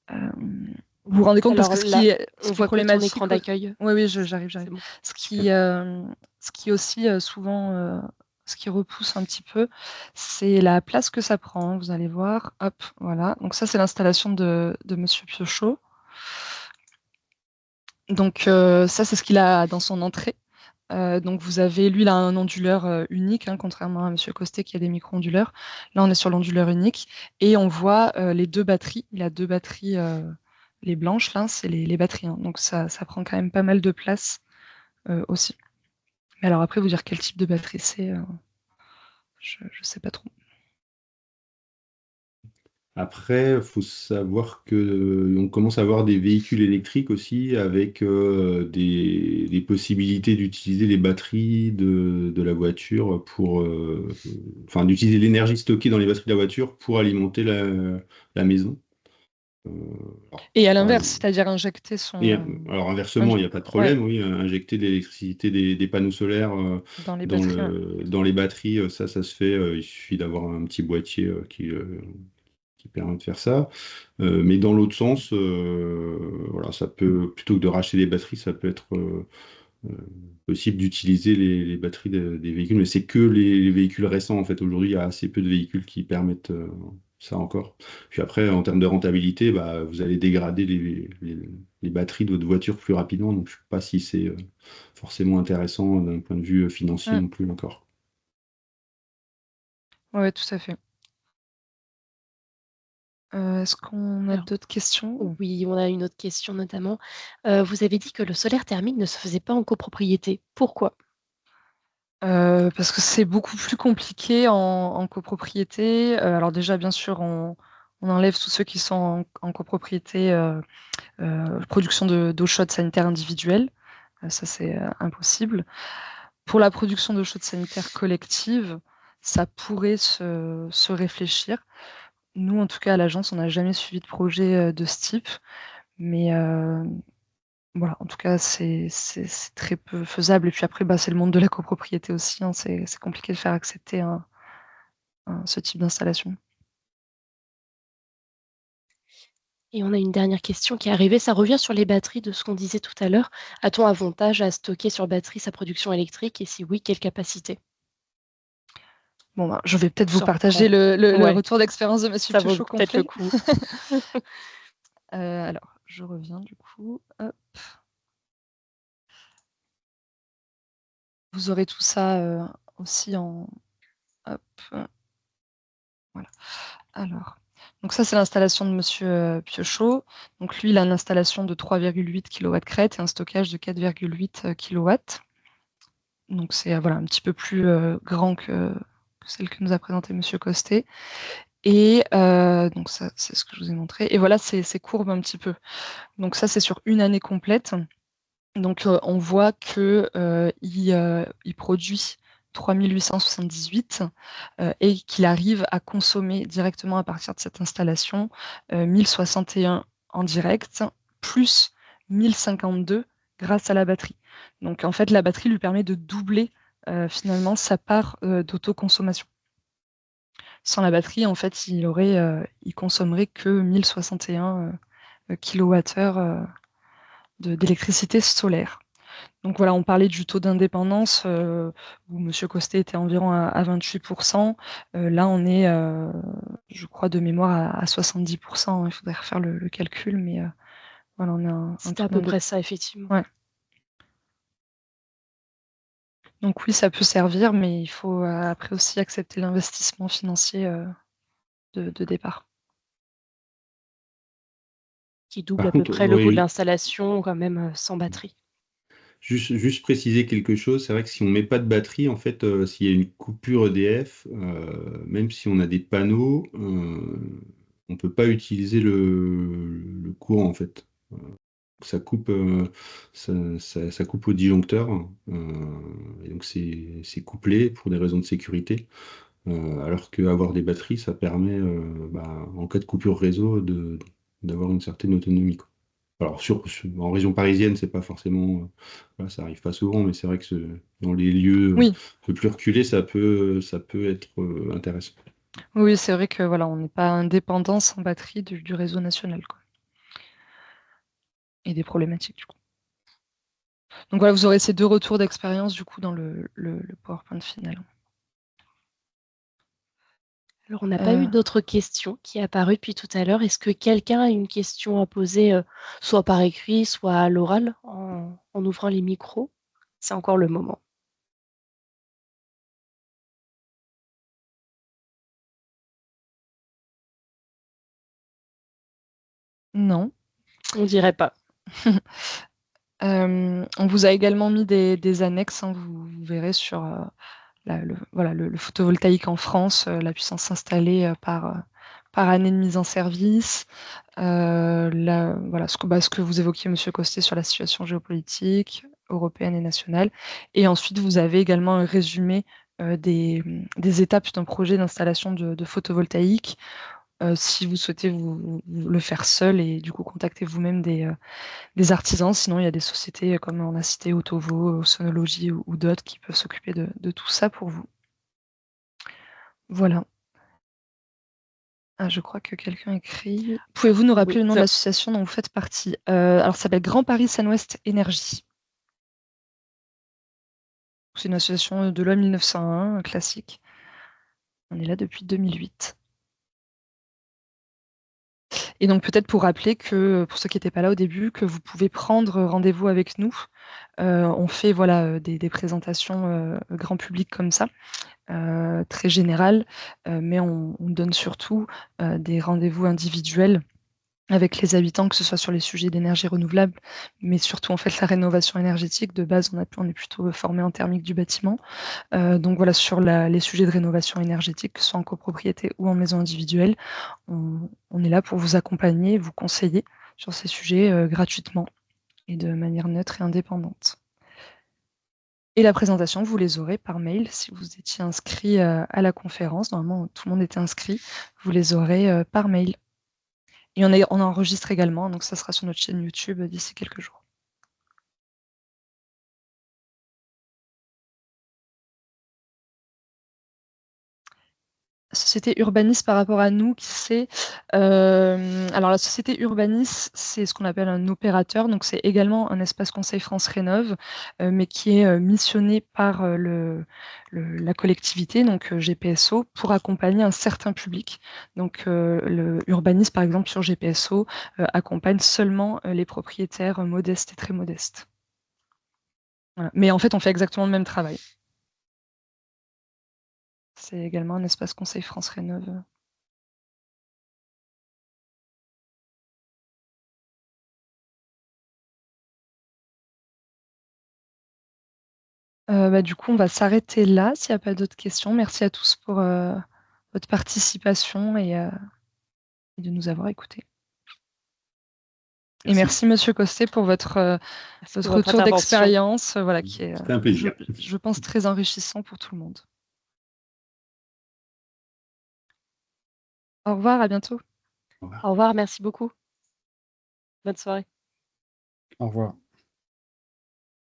vous vous rendez compte, parce Alors que là, ce on qui est voit que ton problématique. écran d'accueil. Oui, oui, j'arrive. C'est bon, Ce super. qui est aussi souvent, ce qui repousse un petit peu, c'est la place que ça prend. Vous allez voir, hop, voilà. Donc ça, c'est l'installation de Monsieur Piochot. Donc ça, c'est ce qu'il a dans son entrée. Donc vous avez, lui, il a un onduleur unique, hein, contrairement à Monsieur Costet qui a des micro-onduleurs. Là, on est sur l'onduleur unique et on voit les 2 batteries. Il a 2 batteries, les blanches, là, c'est les batteries, hein. Donc ça prend quand même pas mal de place aussi. Mais alors après, vous dire quel type de batterie c'est, je sais pas trop. après, il faut savoir que on commence à avoir des véhicules électriques aussi avec des possibilités d'utiliser les batteries de la voiture pour, enfin, d'utiliser l'énergie stockée dans les batteries de la voiture pour alimenter la maison. Euh, alors, Et à pareil. l'inverse, c'est-à-dire injecter Et, son... alors inversement, il n'y a pas de Ouais, problème, oui, injecter de l'électricité des panneaux solaires dans les batteries, ouais. dans les batteries, ça se fait. Il suffit d'avoir un petit boîtier qui permet de faire ça. Mais dans l'autre sens, voilà, ça peut, plutôt que de racheter des batteries, ça peut être euh, possible d'utiliser les batteries des véhicules, mais c'est que les véhicules récents, en fait. Aujourd'hui, il y a assez peu de véhicules qui permettent ça encore. Puis après, en termes de rentabilité, bah, vous allez dégrader les batteries de votre voiture plus rapidement, donc je ne sais pas si c'est forcément intéressant d'un point de vue financier Mm. non plus encore. Ouais, tout à fait. Est-ce qu'on a Alors, d'autres questions? oui, on a une autre question notamment. Vous avez dit que le solaire thermique ne se faisait pas en copropriété. Pourquoi? Parce que c'est beaucoup plus compliqué en copropriété. Alors déjà, bien sûr, on enlève tous ceux qui sont en copropriété, production d'eau chaude sanitaire individuelle. Ça, c'est impossible. Pour la production d'eau chaude sanitaire collective, ça pourrait se réfléchir. Nous, en tout cas, à l'agence, on n'a jamais suivi de projet de ce type. Mais voilà, en tout cas, c'est très peu faisable. Et puis après, bah, c'est le monde de la copropriété aussi, hein. C'est compliqué de faire accepter ce type d'installation. Et on a une dernière question qui est arrivée. Ça revient sur les batteries de ce qu'on disait tout à l'heure. A-t-on avantage à stocker sur batterie sa production électrique? Et si oui, quelle capacité? Bon, bah, je vais peut-être vous Ça partager reprend. le Ouais, retour d'expérience de Monsieur ça vaut Piochot peut-être le complet. coup. Alors, je reviens du coup. Hop. Vous aurez tout ça aussi en... Hop. Voilà. Alors, donc ça, c'est l'installation de Monsieur Piochot. Donc lui, il a une installation de 3,8 kW crête et un stockage de 4,8 kW. Donc c'est voilà, un petit peu plus grand que celle que nous a présentée Monsieur Costet. Et donc ça, c'est ce que je vous ai montré. Et voilà ces courbes un petit peu. Donc ça, c'est sur une année complète. Donc on voit que il produit 3878 et qu'il arrive à consommer directement à partir de cette installation 1061 en direct, plus 1052 grâce à la batterie. Donc en fait, la batterie lui permet de doubler finalement sa part d'autoconsommation. Sans la batterie, en fait, il consommerait que 1061 kWh d'électricité solaire. Donc voilà, on parlait du taux d'indépendance où M. Costet était environ à 28%. Là, on est, je crois, de mémoire à 70%. Il faudrait refaire le calcul, mais voilà, on a un C'était taux à peu près ça, effectivement. Ouais. Donc oui, ça peut servir, mais il faut après aussi accepter l'investissement financier de départ. Qui double Par à peu contre, près le coût de oui, l'installation, quand même, sans batterie. juste préciser quelque chose, c'est vrai que si on met pas de batterie, en fait, s'il y a une coupure EDF, même si on a des panneaux, on peut pas utiliser le courant, en fait. Ça coupe, ça coupe au disjoncteur, et donc c'est couplé pour des raisons de sécurité. Alors qu'avoir des batteries, ça permet, en cas de coupure réseau, d'avoir une certaine autonomie, quoi. Alors, en région parisienne, c'est pas forcément, voilà, ça arrive pas souvent, mais c'est vrai que dans les lieux Oui, un peu plus reculés, ça peut être intéressant. oui, c'est vrai que voilà, on n'est pas indépendant sans batterie du réseau national, quoi. Et des problématiques du coup. Donc voilà, vous aurez ces 2 retours d'expérience du coup dans le PowerPoint final. Alors, on n'a pas eu d'autres questions qui est apparues depuis tout à l'heure. Est-ce que quelqu'un a une question à poser, soit par écrit, soit à l'oral, en ouvrant les micros? C'est encore le moment. Non. On dirait pas. On vous a également mis des annexes, hein, vous verrez sur le photovoltaïque en France, la puissance installée par année de mise en service. Voilà, ce que vous évoquiez, Monsieur Costet, sur la situation géopolitique européenne et nationale. Et ensuite, vous avez également un résumé des étapes d'un projet d'installation de photovoltaïque. Si vous souhaitez vous le faire seul et du coup contacter vous-même des artisans. Sinon, il y a des sociétés comme on a cité Autovo, Sonology ou d'autres qui peuvent s'occuper de tout ça pour vous. Voilà. Ah, je crois que quelqu'un écrit. Pouvez-vous nous rappeler Oui, le nom de l'association dont vous faites partie? Alors, ça s'appelle Grand Paris Seine-Ouest Énergie. C'est une association de loi 1901, classique. On est là depuis 2008. Et donc peut-être pour rappeler que, pour ceux qui n'étaient pas là au début, que vous pouvez prendre rendez-vous avec nous. On fait voilà, des présentations grand public comme ça, très générales, mais on donne surtout des rendez-vous individuels avec les habitants, que ce soit sur les sujets d'énergie renouvelable, mais surtout en fait la rénovation énergétique. De base, on est plutôt formé en thermique du bâtiment. Donc voilà, sur les sujets de rénovation énergétique, que ce soit en copropriété ou en maison individuelle, on est là pour vous accompagner, vous conseiller sur ces sujets gratuitement et de manière neutre et indépendante. Et la présentation, vous les aurez par mail si vous étiez inscrit à la conférence. Normalement, tout le monde était inscrit. Vous les aurez par mail. Et on enregistre également, donc ça sera sur notre chaîne YouTube d'ici quelques jours. société Urbanis par rapport à nous, qui c'est alors la société Urbanis, c'est ce qu'on appelle un opérateur, donc c'est également un espace conseil France Rénov', mais qui est missionné par la collectivité, donc GPSO, pour accompagner un certain public. Donc le Urbanis, par exemple, sur GPSO, accompagne seulement les propriétaires modestes et très modestes. Voilà. Mais en fait, on fait exactement le même travail. C'est également un espace conseil France Rénov'. Du coup, on va s'arrêter là, s'il n'y a pas d'autres questions. Merci à tous pour votre participation et de nous avoir écoutés. Et merci Monsieur Costet pour votre Merci pour votre retour intervention. d'expérience, voilà, qui est, C'était un plaisir. je pense, très enrichissant pour tout le monde. Au revoir, à bientôt. Au revoir, merci beaucoup. Bonne soirée. Au revoir.